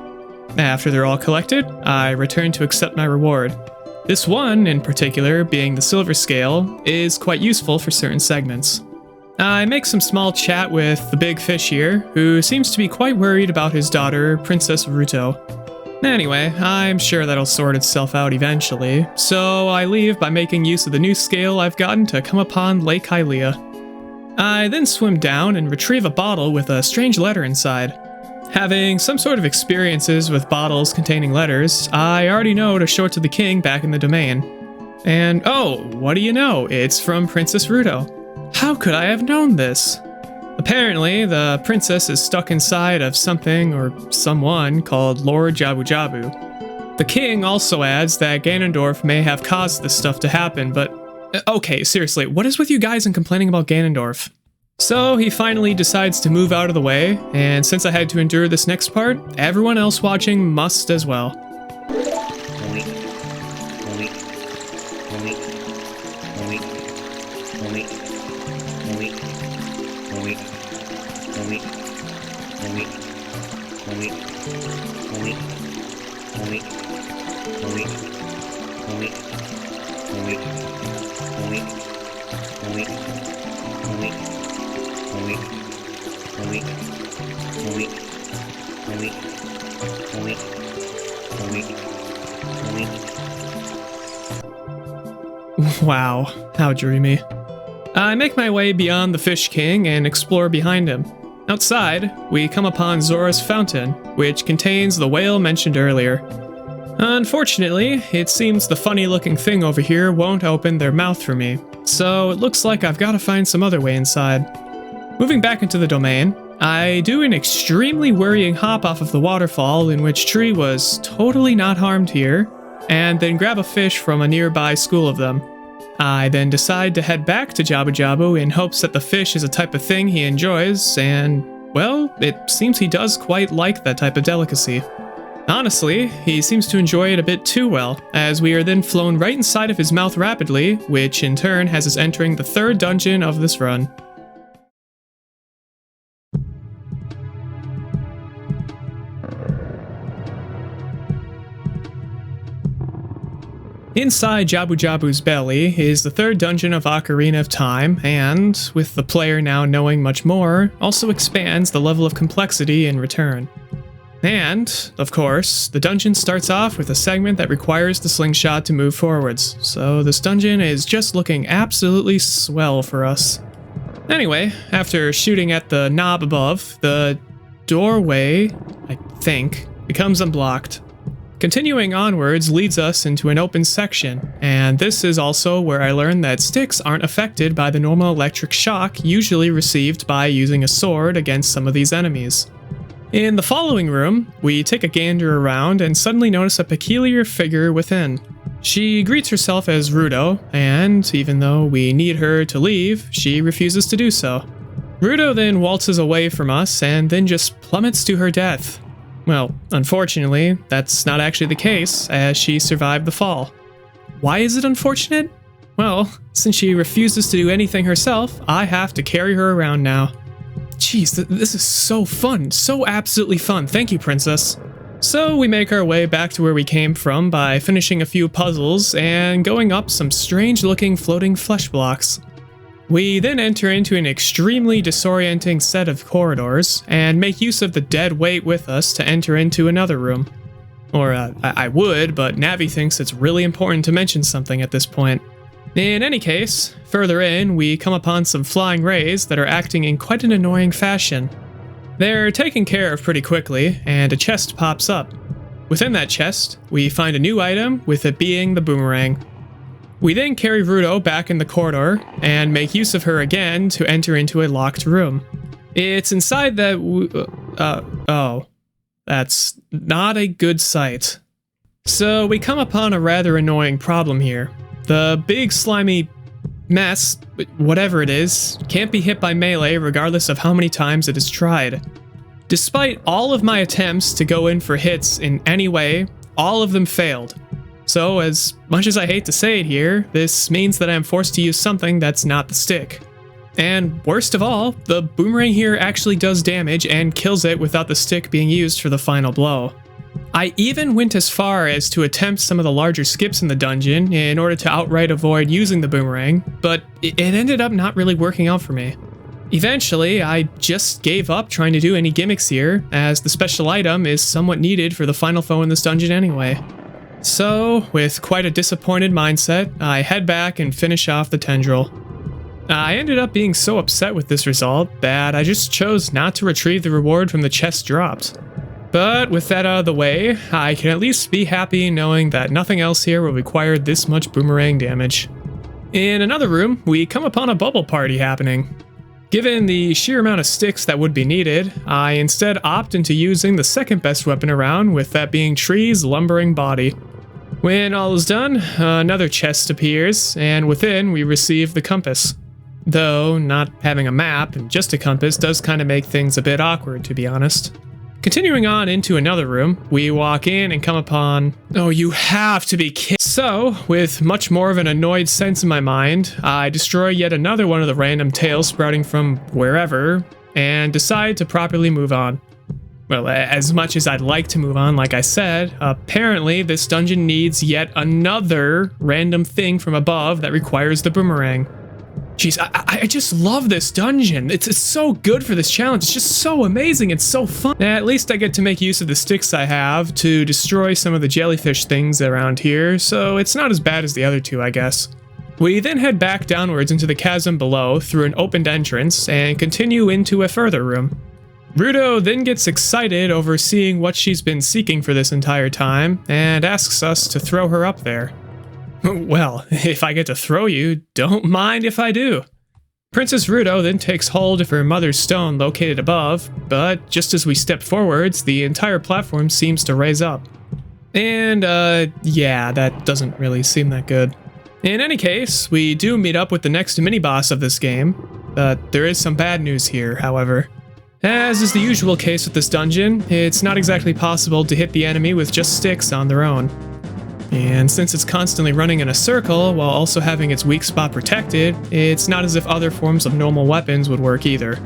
S1: After they're all collected, I return to accept my reward. This one, in particular, being the silver scale, is quite useful for certain segments. I make some small chat with the big fish here, who seems to be quite worried about his daughter, Princess Ruto. Anyway, I'm sure that'll sort itself out eventually, so I leave by making use of the new scale I've gotten to come upon Lake Hylia. I then swim down and retrieve a bottle with a strange letter inside. Having some sort of experiences with bottles containing letters, I already know to show it to the king back in the domain. And oh, what do you know? It's from Princess Ruto. How could I have known this? Apparently, the princess is stuck inside of something or someone called Lord Jabu-Jabu. The king also adds that Ganondorf may have caused this stuff to happen, but okay, seriously, what is with you guys and complaining about Ganondorf? So he finally decides to move out of the way, and since I had to endure this next part, everyone else watching must as well. Wow, how dreamy. I make my way beyond the Fish King and explore behind him. Outside, we come upon Zora's fountain, which contains the whale mentioned earlier. Unfortunately, it seems the funny-looking thing over here won't open their mouth for me, so it looks like I've got to find some other way inside. Moving back into the domain, I do an extremely worrying hop off of the waterfall in which Tree was totally not harmed here, and then grab a fish from a nearby school of them. I then decide to head back to Jabu-Jabu in hopes that the fish is a type of thing he enjoys, and, well, it seems he does quite like that type of delicacy. Honestly, he seems to enjoy it a bit too well, as we are then flown right inside of his mouth rapidly, which in turn has us entering the third dungeon of this run. Inside Jabu-Jabu's belly is the third dungeon of Ocarina of Time, and, with the player now knowing much more, also expands the level of complexity in return. And, of course, the dungeon starts off with a segment that requires the slingshot to move forwards, so this dungeon is just looking absolutely swell for us. Anyway, after shooting at the knob above, the doorway, I think, becomes unblocked. Continuing onwards leads us into an open section, and this is also where I learned that sticks aren't affected by the normal electric shock usually received by using a sword against some of these enemies. In the following room, we take a gander around and suddenly notice a peculiar figure within. She greets herself as Ruto, and even though we need her to leave, she refuses to do so. Ruto then waltzes away from us and then just plummets to her death. Well, unfortunately, that's not actually the case, as she survived the fall. Why is it unfortunate? Well, since she refuses to do anything herself, I have to carry her around now. Jeez, this is so fun, so absolutely fun, thank you, Princess. So we make our way back to where we came from by finishing a few puzzles and going up some strange-looking floating flesh blocks. We then enter into an extremely disorienting set of corridors, and make use of the dead weight with us to enter into another room. Or, I would, but Navi thinks it's really important to mention something at this point. In any case, further in, we come upon some flying rays that are acting in quite an annoying fashion. They're taken care of pretty quickly, and a chest pops up. Within that chest, we find a new item, with it being the boomerang. We then carry Ruto back in the corridor, and make use of her again to enter into a locked room. It's inside that oh. That's not a good sight. So we come upon a rather annoying problem here. The big slimy mess, whatever it is, can't be hit by melee regardless of how many times it is tried. Despite all of my attempts to go in for hits in any way, all of them failed. So as much as I hate to say it here, this means that I'm forced to use something that's not the stick. And worst of all, the boomerang here actually does damage and kills it without the stick being used for the final blow. I even went as far as to attempt some of the larger skips in the dungeon in order to outright avoid using the boomerang, but it ended up not really working out for me. Eventually, I just gave up trying to do any gimmicks here, as the special item is somewhat needed for the final foe in this dungeon anyway. So, with quite a disappointed mindset, I head back and finish off the tendril. I ended up being so upset with this result that I just chose not to retrieve the reward from the chest dropped. But with that out of the way, I can at least be happy knowing that nothing else here will require this much boomerang damage. In another room, we come upon a bubble party happening. Given the sheer amount of sticks that would be needed, I instead opt into using the second best weapon around, with that being Tree's lumbering body. When all is done, another chest appears, and within we receive the compass. Though, not having a map and just a compass does kind of make things a bit awkward, to be honest. Continuing on into another room, we walk in and come upon... Oh, you have to be kidding. So, with much more of an annoyed sense in my mind, I destroy yet another one of the random tails sprouting from wherever, and decide to properly move on. Well, as much as I'd like to move on, like I said, apparently this dungeon needs yet another random thing from above that requires the boomerang. Jeez, I just love this dungeon. It's so good for this challenge. It's just so amazing. It's so fun. At least I get to make use of the sticks I have to destroy some of the jellyfish things around here, so it's not as bad as the other two, I guess. We then head back downwards into the chasm below through an opened entrance and continue into a further room. Ruto then gets excited over seeing what she's been seeking for this entire time and asks us to throw her up there. Well, if I get to throw you, don't mind if I do. Princess Ruto then takes hold of her mother's stone located above, but just as we step forwards, the entire platform seems to raise up. And, yeah, that doesn't really seem that good. In any case, we do meet up with the next mini-boss of this game, but there is some bad news here, however. As is the usual case with this dungeon, it's not exactly possible to hit the enemy with just sticks on their own. And since it's constantly running in a circle while also having its weak spot protected, it's not as if other forms of normal weapons would work either.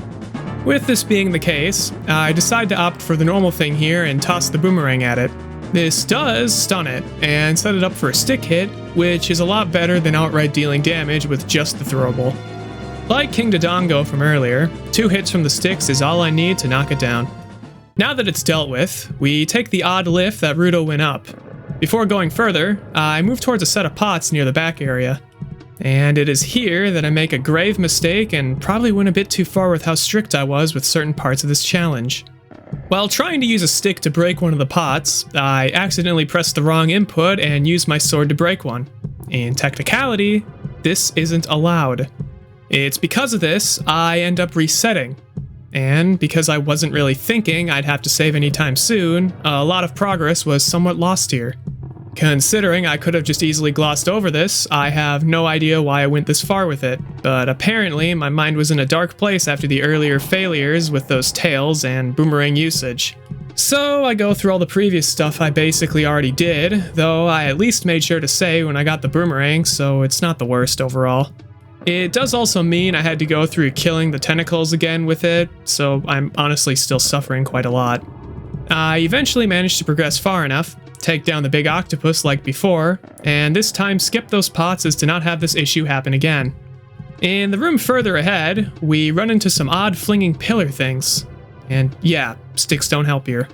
S1: With this being the case, I decide to opt for the normal thing here and toss the boomerang at it. This does stun it, and set it up for a stick hit, which is a lot better than outright dealing damage with just the throwable. Like King Dodongo from earlier, 2 hits from the sticks is all I need to knock it down. Now that it's dealt with, we take the odd lift that Ruto went up. Before going further, I move towards a set of pots near the back area. And it is here that I make a grave mistake and probably went a bit too far with how strict I was with certain parts of this challenge. While trying to use a stick to break one of the pots, I accidentally pressed the wrong input and used my sword to break one. In technicality, this isn't allowed. It's because of this, I end up resetting. And because I wasn't really thinking I'd have to save anytime soon, a lot of progress was somewhat lost here. Considering I could have just easily glossed over this, I have no idea why I went this far with it, but apparently my mind was in a dark place after the earlier failures with those tails and boomerang usage. So I go through all the previous stuff I basically already did, though I at least made sure to say when I got the boomerang, so it's not the worst overall. It does also mean I had to go through killing the tentacles again with it, so I'm honestly still suffering quite a lot. I eventually managed to progress far enough, take down the big octopus like before, and this time skip those pots as to not have this issue happen again. In the room further ahead, we run into some odd flinging pillar things. And yeah, sticks don't help here.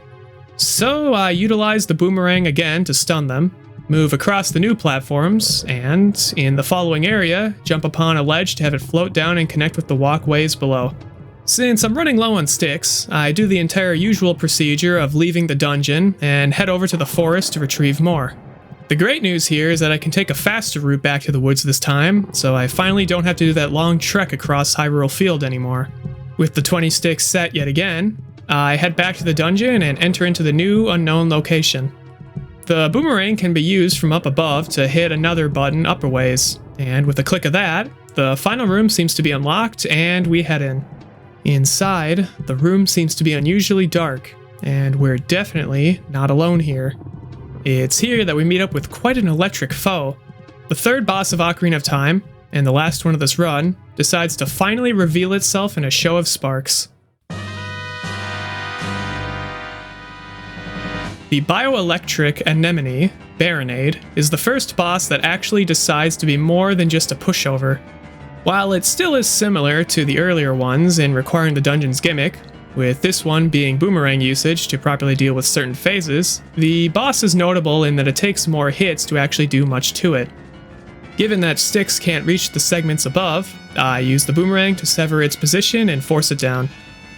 S1: So I utilize the boomerang again to stun them, move across the new platforms, and, in the following area, jump upon a ledge to have it float down and connect with the walkways below. Since I'm running low on sticks, I do the entire usual procedure of leaving the dungeon and head over to the forest to retrieve more. The great news here is that I can take a faster route back to the woods this time, so I finally don't have to do that long trek across Hyrule Field anymore. With the 20 sticks set yet again, I head back to the dungeon and enter into the new unknown location. The boomerang can be used from up above to hit another button upperways, and with a click of that, the final room seems to be unlocked and we head in. Inside, the room seems to be unusually dark, and we're definitely not alone here. It's here that we meet up with quite an electric foe. The third boss of Ocarina of Time, and the last one of this run, decides to finally reveal itself in a show of sparks. The bioelectric anemone, Baronade, is the first boss that actually decides to be more than just a pushover. While it still is similar to the earlier ones in requiring the dungeon's gimmick, with this one being boomerang usage to properly deal with certain phases, the boss is notable in that it takes more hits to actually do much to it. Given that sticks can't reach the segments above, I use the boomerang to sever its position and force it down.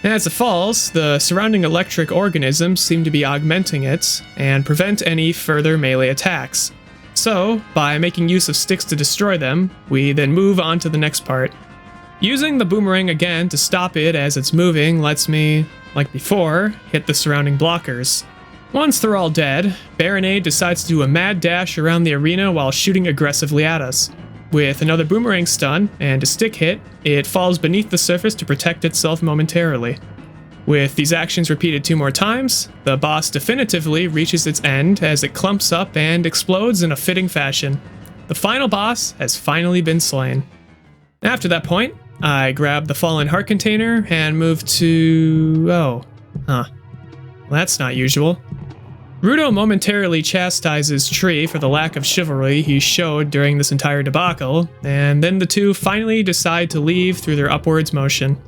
S1: As it falls, the surrounding electric organisms seem to be augmenting it and prevent any further melee attacks. So, by making use of sticks to destroy them, we then move on to the next part. Using the boomerang again to stop it as it's moving lets me, like before, hit the surrounding blockers. Once they're all dead, Baronade decides to do a mad dash around the arena while shooting aggressively at us. With another boomerang stun and a stick hit, it falls beneath the surface to protect itself momentarily. With these actions repeated 2 more times, the boss definitively reaches its end as it clumps up and explodes in a fitting fashion. The final boss has finally been slain. After that point, I grab the fallen heart container and move to... Well, that's not usual. Ruto momentarily chastises Tree for the lack of chivalry he showed during this entire debacle, and then the two finally decide to leave through their upwards motion.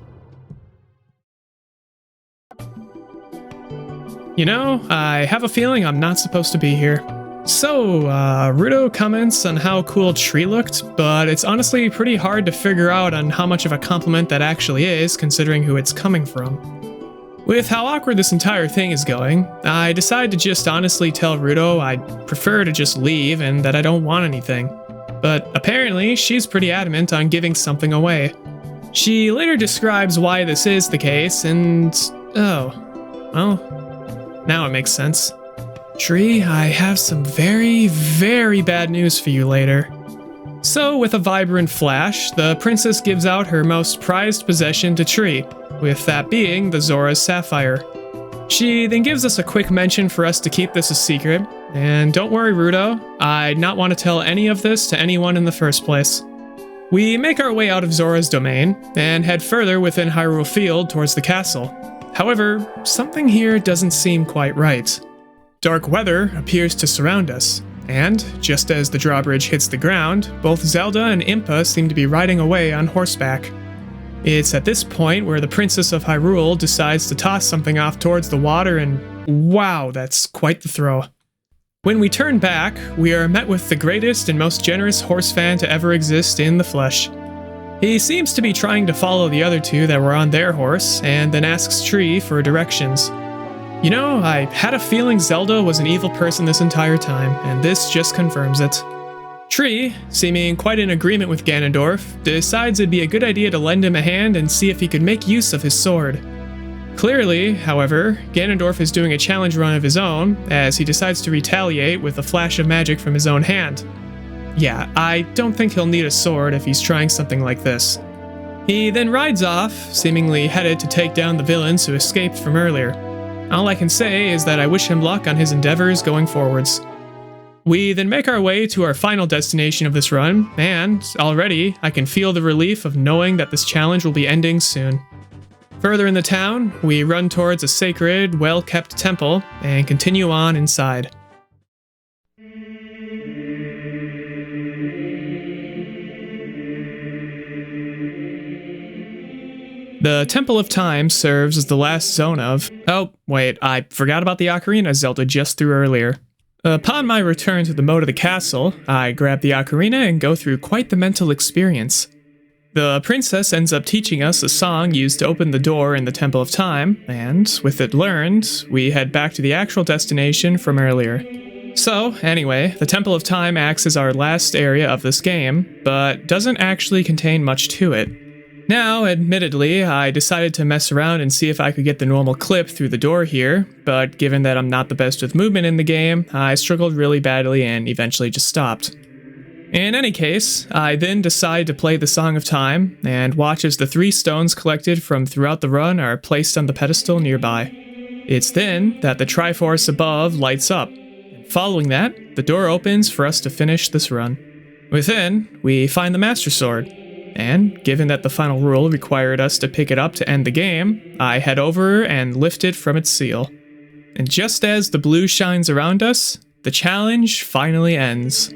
S1: You know, I have a feeling I'm not supposed to be here. So, Ruto comments on how cool Tree looked, but it's honestly pretty hard to figure out on how much of a compliment that actually is, considering who it's coming from. With how awkward this entire thing is going, I decide to just honestly tell Ruto I'd prefer to just leave and that I don't want anything. But apparently, she's pretty adamant on giving something away. She later describes why this is the case, and... oh, well... now it makes sense. Tree, I have some very, very bad news for you later. So, with a vibrant flash, the princess gives out her most prized possession to Tree, with that being the Zora's Sapphire. She then gives us a quick mention for us to keep this a secret, and don't worry Ruto, I'd not want to tell any of this to anyone in the first place. We make our way out of Zora's domain, and head further within Hyrule Field towards the castle. However, something here doesn't seem quite right. Dark weather appears to surround us, and, just as the drawbridge hits the ground, both Zelda and Impa seem to be riding away on horseback. It's at this point where the Princess of Hyrule decides to toss something off towards the water and wow, that's quite the throw. When we turn back, we are met with the greatest and most generous horse fan to ever exist in the flesh. He seems to be trying to follow the other two that were on their horse, and then asks Tree for directions. You know, I had a feeling Zelda was an evil person this entire time, and this just confirms it. Tree, seeming quite in agreement with Ganondorf, decides it'd be a good idea to lend him a hand and see if he could make use of his sword. Clearly, however, Ganondorf is doing a challenge run of his own, as he decides to retaliate with a flash of magic from his own hand. Yeah, I don't think he'll need a sword if he's trying something like this. He then rides off, seemingly headed to take down the villains who escaped from earlier. All I can say is that I wish him luck on his endeavors going forwards. We then make our way to our final destination of this run, and already I can feel the relief of knowing that this challenge will be ending soon. Further in the town, we run towards a sacred, well-kept temple and continue on inside. The Temple of Time serves as the last zone of... oh, wait, I forgot about the ocarina Zelda just threw earlier. Upon my return to the moat of the castle, I grab the ocarina and go through quite the mental experience. The princess ends up teaching us a song used to open the door in the Temple of Time, and with it learned, we head back to the actual destination from earlier. So, anyway, the Temple of Time acts as our last area of this game, but doesn't actually contain much to it. Now, admittedly, I decided to mess around and see if I could get the normal clip through the door here, but given that I'm not the best with movement in the game, I struggled really badly and eventually just stopped. In any case, I then decide to play the Song of Time, and watch as the 3 stones collected from throughout the run are placed on the pedestal nearby. It's then that the Triforce above lights up. Following that, the door opens for us to finish this run. Within, we find the Master Sword, and given that the final rule required us to pick it up to end the game, I head over and lift it from its seal. And just as the blue shines around us, the challenge finally ends.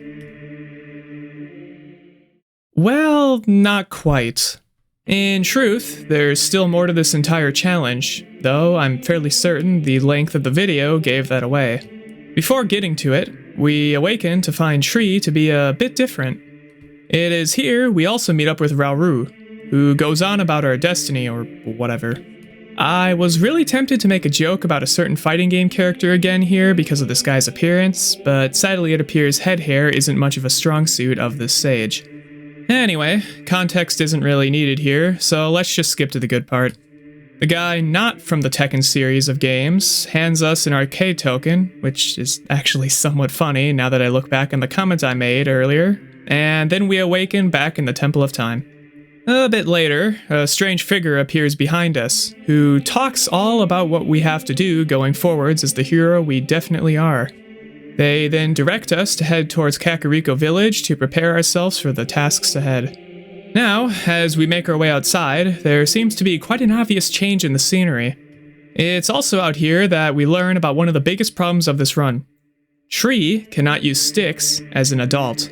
S1: Well, not quite. In truth, there's still more to this entire challenge, though I'm fairly certain the length of the video gave that away. Before getting to it, we awaken to find Tree to be a bit different. It is here we also meet up with Rauru, who goes on about our destiny or whatever. I was really tempted to make a joke about a certain fighting game character again here because of this guy's appearance, but sadly it appears head hair isn't much of a strong suit of this sage. Anyway, context isn't really needed here, so let's just skip to the good part. The guy not from the Tekken series of games hands us an arcade token, which is actually somewhat funny now that I look back on the comment I made earlier, and then we awaken back in the Temple of Time. A bit later, a strange figure appears behind us, who talks all about what we have to do going forwards as the hero we definitely are. They then direct us to head towards Kakariko Village to prepare ourselves for the tasks ahead. Now, as we make our way outside, there seems to be quite an obvious change in the scenery. It's also out here that we learn about one of the biggest problems of this run. Tree cannot use sticks as an adult.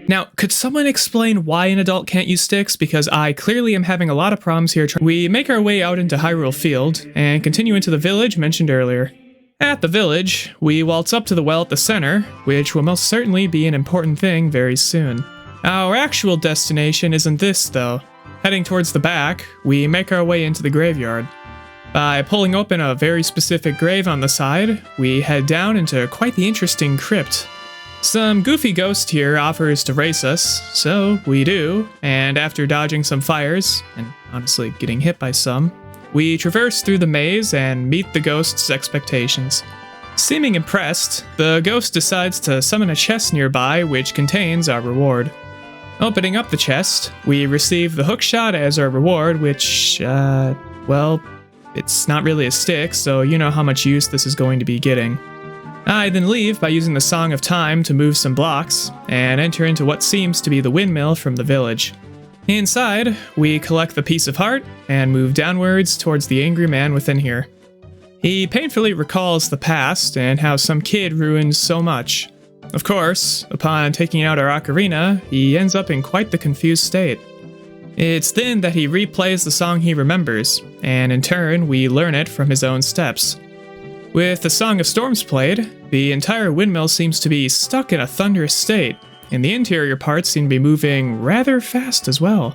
S1: Now, could someone explain why an adult can't use sticks? Because I clearly am having a lot of problems here. We make our way out into Hyrule Field and continue into the village mentioned earlier. At the village, we waltz up to the well at the center, which will most certainly be an important thing very soon. Our actual destination isn't this, though. Heading towards the back, we make our way into the graveyard. By pulling open a very specific grave on the side, we head down into quite the interesting crypt. Some goofy ghost here offers to race us, so we do, and after dodging some fires, and honestly getting hit by some, we traverse through the maze and meet the ghost's expectations. Seeming impressed, the ghost decides to summon a chest nearby which contains our reward. Opening up the chest, we receive the hookshot as our reward, which, well, it's not really a stick, so you know how much use this is going to be getting. I then leave by using the Song of Time to move some blocks, and enter into what seems to be the windmill from the village. Inside, we collect the piece of heart, and move downwards towards the angry man within here. He painfully recalls the past, and how some kid ruined so much. Of course, upon taking out our ocarina, he ends up in quite the confused state. It's then that he replays the song he remembers, and in turn, we learn it from his own steps. With the Song of Storms played, the entire windmill seems to be stuck in a thunderous state, and the interior parts seem to be moving rather fast as well.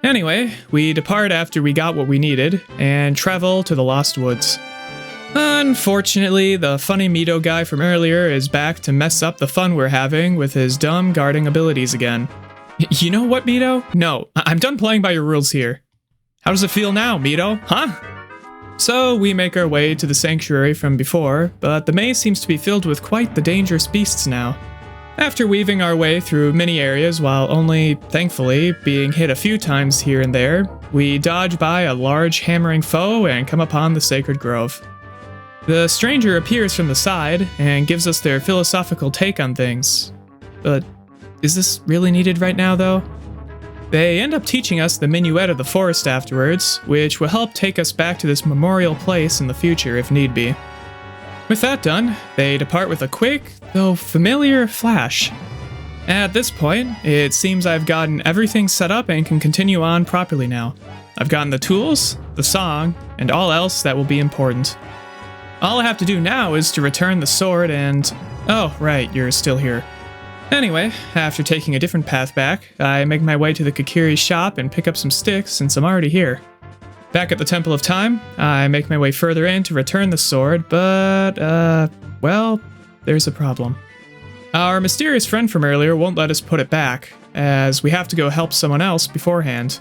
S1: Anyway, we depart after we got what we needed, and travel to the Lost Woods. Unfortunately, the funny Mito guy from earlier is back to mess up the fun we're having with his dumb guarding abilities again. You know what, Mito? No, I'm done playing by your rules here. How does it feel now, Mito? Huh? So we make our way to the sanctuary from before, but the maze seems to be filled with quite the dangerous beasts now. After weaving our way through many areas while only, thankfully, being hit a few times here and there, we dodge by a large hammering foe and come upon the sacred grove. The stranger appears from the side and gives us their philosophical take on things. But is this really needed right now, though? They end up teaching us the minuet of the forest afterwards, which will help take us back to this memorial place in the future if need be. With that done, they depart with a quick, though familiar, flash. At this point, it seems I've gotten everything set up and can continue on properly now. I've gotten the tools, the song, and all else that will be important. All I have to do now is to return the sword and... Oh, right, you're still here. Anyway, after taking a different path back, I make my way to the Kokiri shop and pick up some sticks since I'm already here. Back at the Temple of Time, I make my way further in to return the sword, but, well, there's a problem. Our mysterious friend from earlier won't let us put it back, as we have to go help someone else beforehand.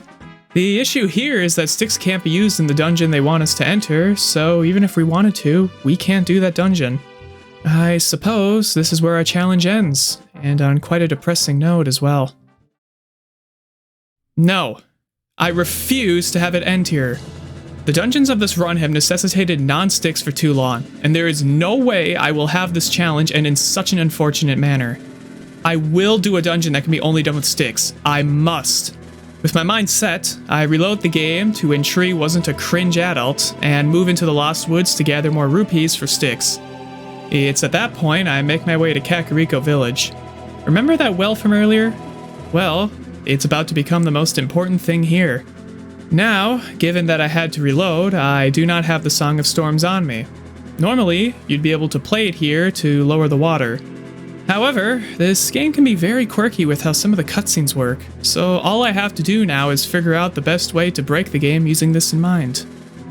S1: The issue here is that sticks can't be used in the dungeon they want us to enter, so even if we wanted to, we can't do that dungeon. I suppose this is where our challenge ends, and on quite a depressing note as well. No, I refuse to have it end here. The dungeons of this run have necessitated non-sticks for too long, and there is no way I will have this challenge end in such an unfortunate manner. I will do a dungeon that can be only done with sticks. I must. With my mind set, I reload the game to when Tree wasn't a cringe adult, and move into the Lost Woods to gather more rupees for sticks. It's at that point I make my way to Kakariko Village. Remember that well from earlier? Well, it's about to become the most important thing here. Now, given that I had to reload, I do not have the Song of Storms on me. Normally, you'd be able to play it here to lower the water. However, this game can be very quirky with how some of the cutscenes work, so all I have to do now is figure out the best way to break the game using this in mind.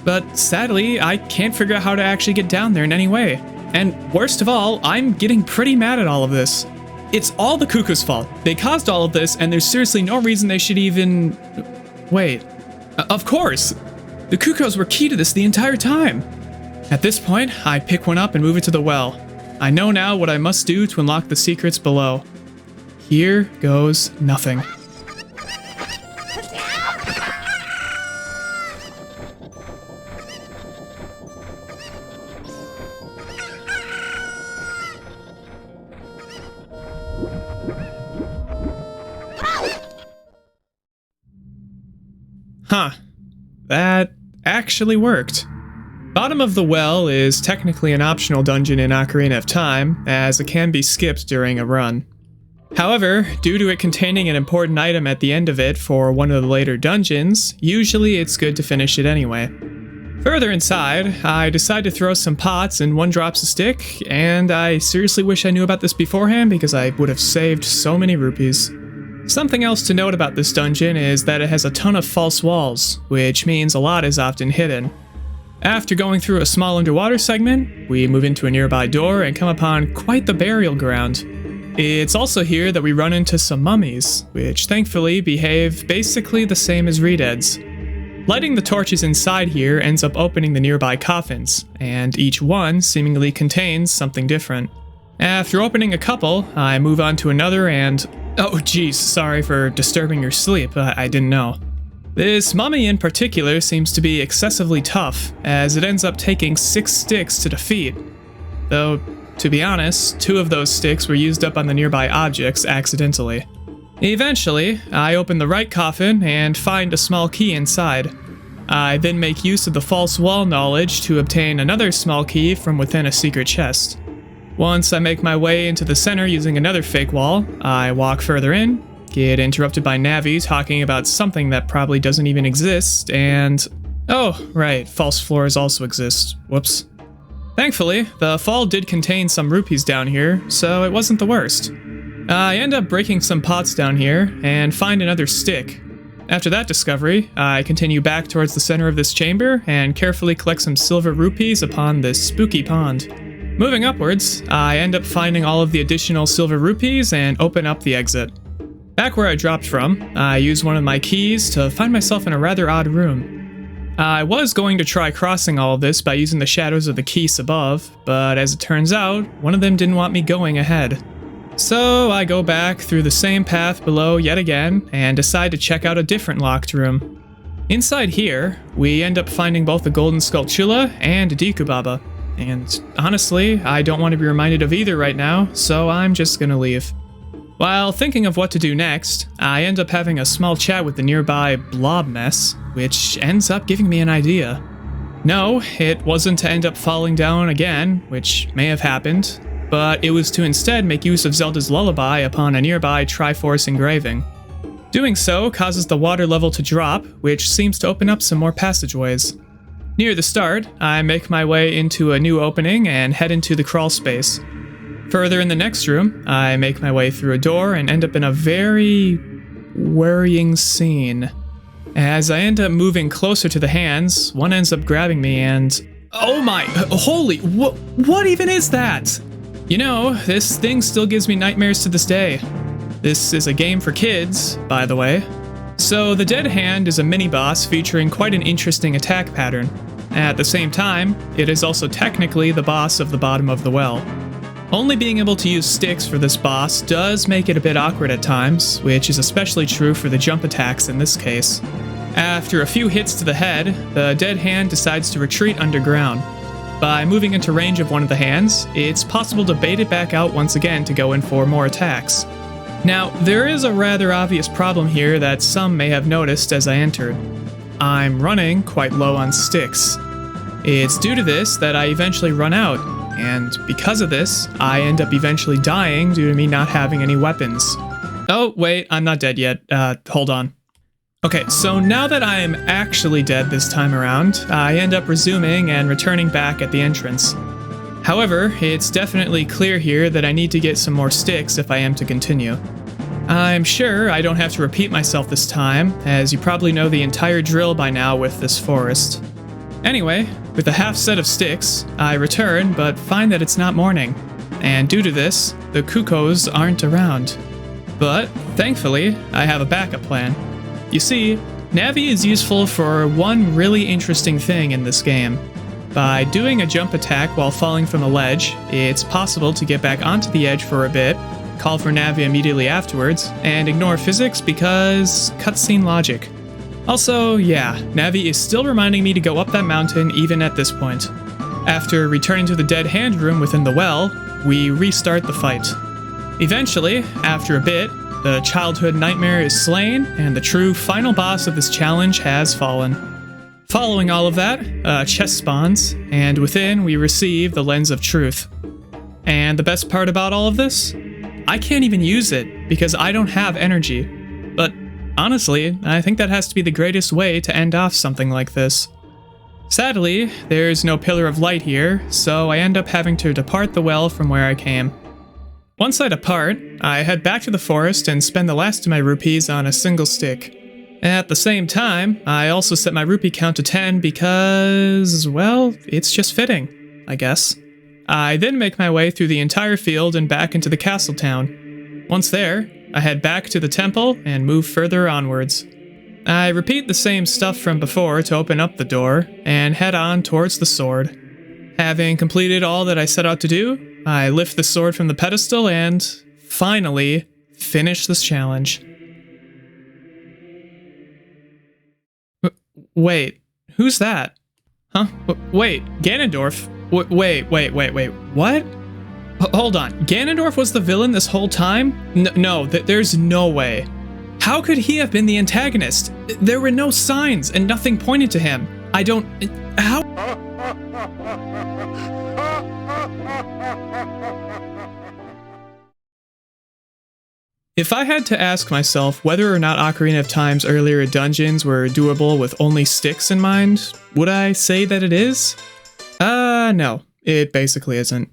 S1: But sadly, I can't figure out how to actually get down there in any way. And worst of all, I'm getting pretty mad at all of this. It's all the Cuckoo's fault. They caused all of this, and there's seriously no reason they should even... Wait. Of course! The Cuckoos were key to this the entire time! At this point, I pick one up and move it to the well. I know now what I must do to unlock the secrets below. Here goes nothing. Huh. That actually worked. Bottom of the Well is technically an optional dungeon in Ocarina of Time, as it can be skipped during a run. However, due to it containing an important item at the end of it for one of the later dungeons, usually it's good to finish it anyway. Further inside, I decide to throw some pots and one drops a stick, and I seriously wish I knew about this beforehand because I would have saved so many rupees. Something else to note about this dungeon is that it has a ton of false walls, which means a lot is often hidden. After going through a small underwater segment, we move into a nearby door and come upon quite the burial ground. It's also here that we run into some mummies, which thankfully behave basically the same as Redeads. Lighting the torches inside here ends up opening the nearby coffins, and each one seemingly contains something different. After opening a couple, I move on to another and... Oh geez, sorry for disturbing your sleep, I didn't know. This mummy in particular seems to be excessively tough, as it ends up taking 6 sticks to defeat. Though, to be honest, 2 of those sticks were used up on the nearby objects accidentally. Eventually, I open the right coffin and find a small key inside. I then make use of the false wall knowledge to obtain another small key from within a secret chest. Once I make my way into the center using another fake wall, I walk further in, get interrupted by Navi talking about something that probably doesn't even exist, and... Oh, right, false floors also exist. Whoops. Thankfully, the fall did contain some rupees down here, so it wasn't the worst. I end up breaking some pots down here, and find another stick. After that discovery, I continue back towards the center of this chamber, and carefully collect some silver rupees upon this spooky pond. Moving upwards, I end up finding all of the additional silver rupees and open up the exit. Back where I dropped from, I use one of my keys to find myself in a rather odd room. I was going to try crossing all of this by using the shadows of the keys above, but as it turns out, one of them didn't want me going ahead. So I go back through the same path below yet again, and decide to check out a different locked room. Inside here, we end up finding both a golden Skulltula and a Deku Baba. And honestly, I don't want to be reminded of either right now, so I'm just gonna leave. While thinking of what to do next, I end up having a small chat with the nearby blob mess, which ends up giving me an idea. No, it wasn't to end up falling down again, which may have happened, but it was to instead make use of Zelda's lullaby upon a nearby Triforce engraving. Doing so causes the water level to drop, which seems to open up some more passageways. Near the start, I make my way into a new opening and head into the crawl space. Further in the next room, I make my way through a door and end up in a very worrying scene. As I end up moving closer to the hands, one ends up grabbing me and... Oh my... Holy... What even is that? You know, this thing still gives me nightmares to this day. This is a game for kids, by the way. So the Dead Hand is a mini-boss featuring quite an interesting attack pattern. At the same time, it is also technically the boss of the bottom of the well. Only being able to use sticks for this boss does make it a bit awkward at times, which is especially true for the jump attacks in this case. After a few hits to the head, the Dead Hand decides to retreat underground. By moving into range of one of the hands, it's possible to bait it back out once again to go in for more attacks. Now, there is a rather obvious problem here that some may have noticed as I entered. I'm running quite low on sticks. It's due to this that I eventually run out, and because of this, I end up eventually dying due to me not having any weapons. Oh, wait, I'm not dead yet. Hold on. Okay, so now that I am actually dead this time around, I end up resuming and returning back at the entrance. However, it's definitely clear here that I need to get some more sticks if I am to continue. I'm sure I don't have to repeat myself this time, as you probably know the entire drill by now with this forest. Anyway, with a half set of sticks, I return but find that it's not morning, and due to this, the cuckoos aren't around. But, thankfully, I have a backup plan. You see, Navi is useful for one really interesting thing in this game. By doing a jump attack while falling from a ledge, it's possible to get back onto the edge for a bit, call for Navi immediately afterwards, and ignore physics because cutscene logic. Also, yeah, Navi is still reminding me to go up that mountain even at this point. After returning to the Dead Hand room within the well, we restart the fight. Eventually, after a bit, the childhood nightmare is slain, and the true final boss of this challenge has fallen. Following all of that, a chest spawns, and within we receive the Lens of Truth. And the best part about all of this? I can't even use it, because I don't have energy. But honestly, I think that has to be the greatest way to end off something like this. Sadly, there's no pillar of light here, so I end up having to depart the well from where I came. Once I depart, I head back to the forest and spend the last of my rupees on a single stick. At the same time, I also set my rupee count to 10 because, well, it's just fitting, I guess. I then make my way through the entire field and back into the castle town. Once there, I head back to the temple and move further onwards. I repeat the same stuff from before to open up the door and head on towards the sword. Having completed all that I set out to do, I lift the sword from the pedestal and, finally, finish this challenge. Wait, who's that? Huh? Wait, Ganondorf? Wait, what? Hold on, Ganondorf was the villain this whole time? No, there's no way. How could he have been the antagonist? There were no signs and nothing pointed to him. How? If I had to ask myself whether or not Ocarina of Time's earlier dungeons were doable with only sticks in mind, would I say that it is? No, it basically isn't.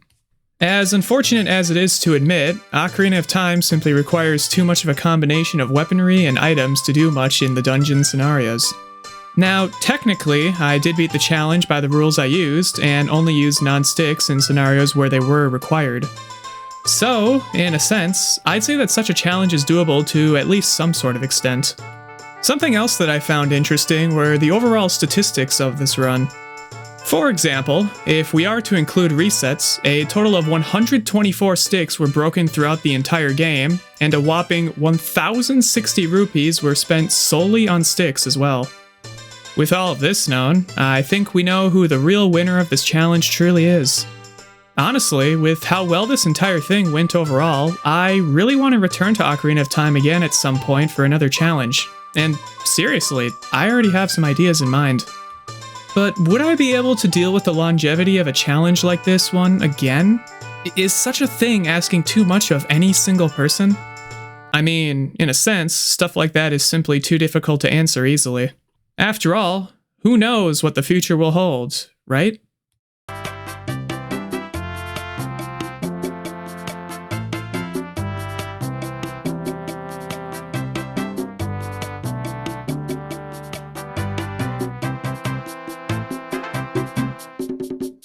S1: As unfortunate as it is to admit, Ocarina of Time simply requires too much of a combination of weaponry and items to do much in the dungeon scenarios. Now, technically, I did beat the challenge by the rules I used, and only used non-sticks in scenarios where they were required. So, in a sense, I'd say that such a challenge is doable to at least some sort of extent. Something else that I found interesting were the overall statistics of this run. For example, if we are to include resets, a total of 124 sticks were broken throughout the entire game, and a whopping 1,060 rupees were spent solely on sticks as well. With all of this known, I think we know who the real winner of this challenge truly is. Honestly, with how well this entire thing went overall, I really want to return to Ocarina of Time again at some point for another challenge. And seriously, I already have some ideas in mind. But would I be able to deal with the longevity of a challenge like this one again? Is such a thing asking too much of any single person? I mean, in a sense, stuff like that is simply too difficult to answer easily. After all, who knows what the future will hold, right?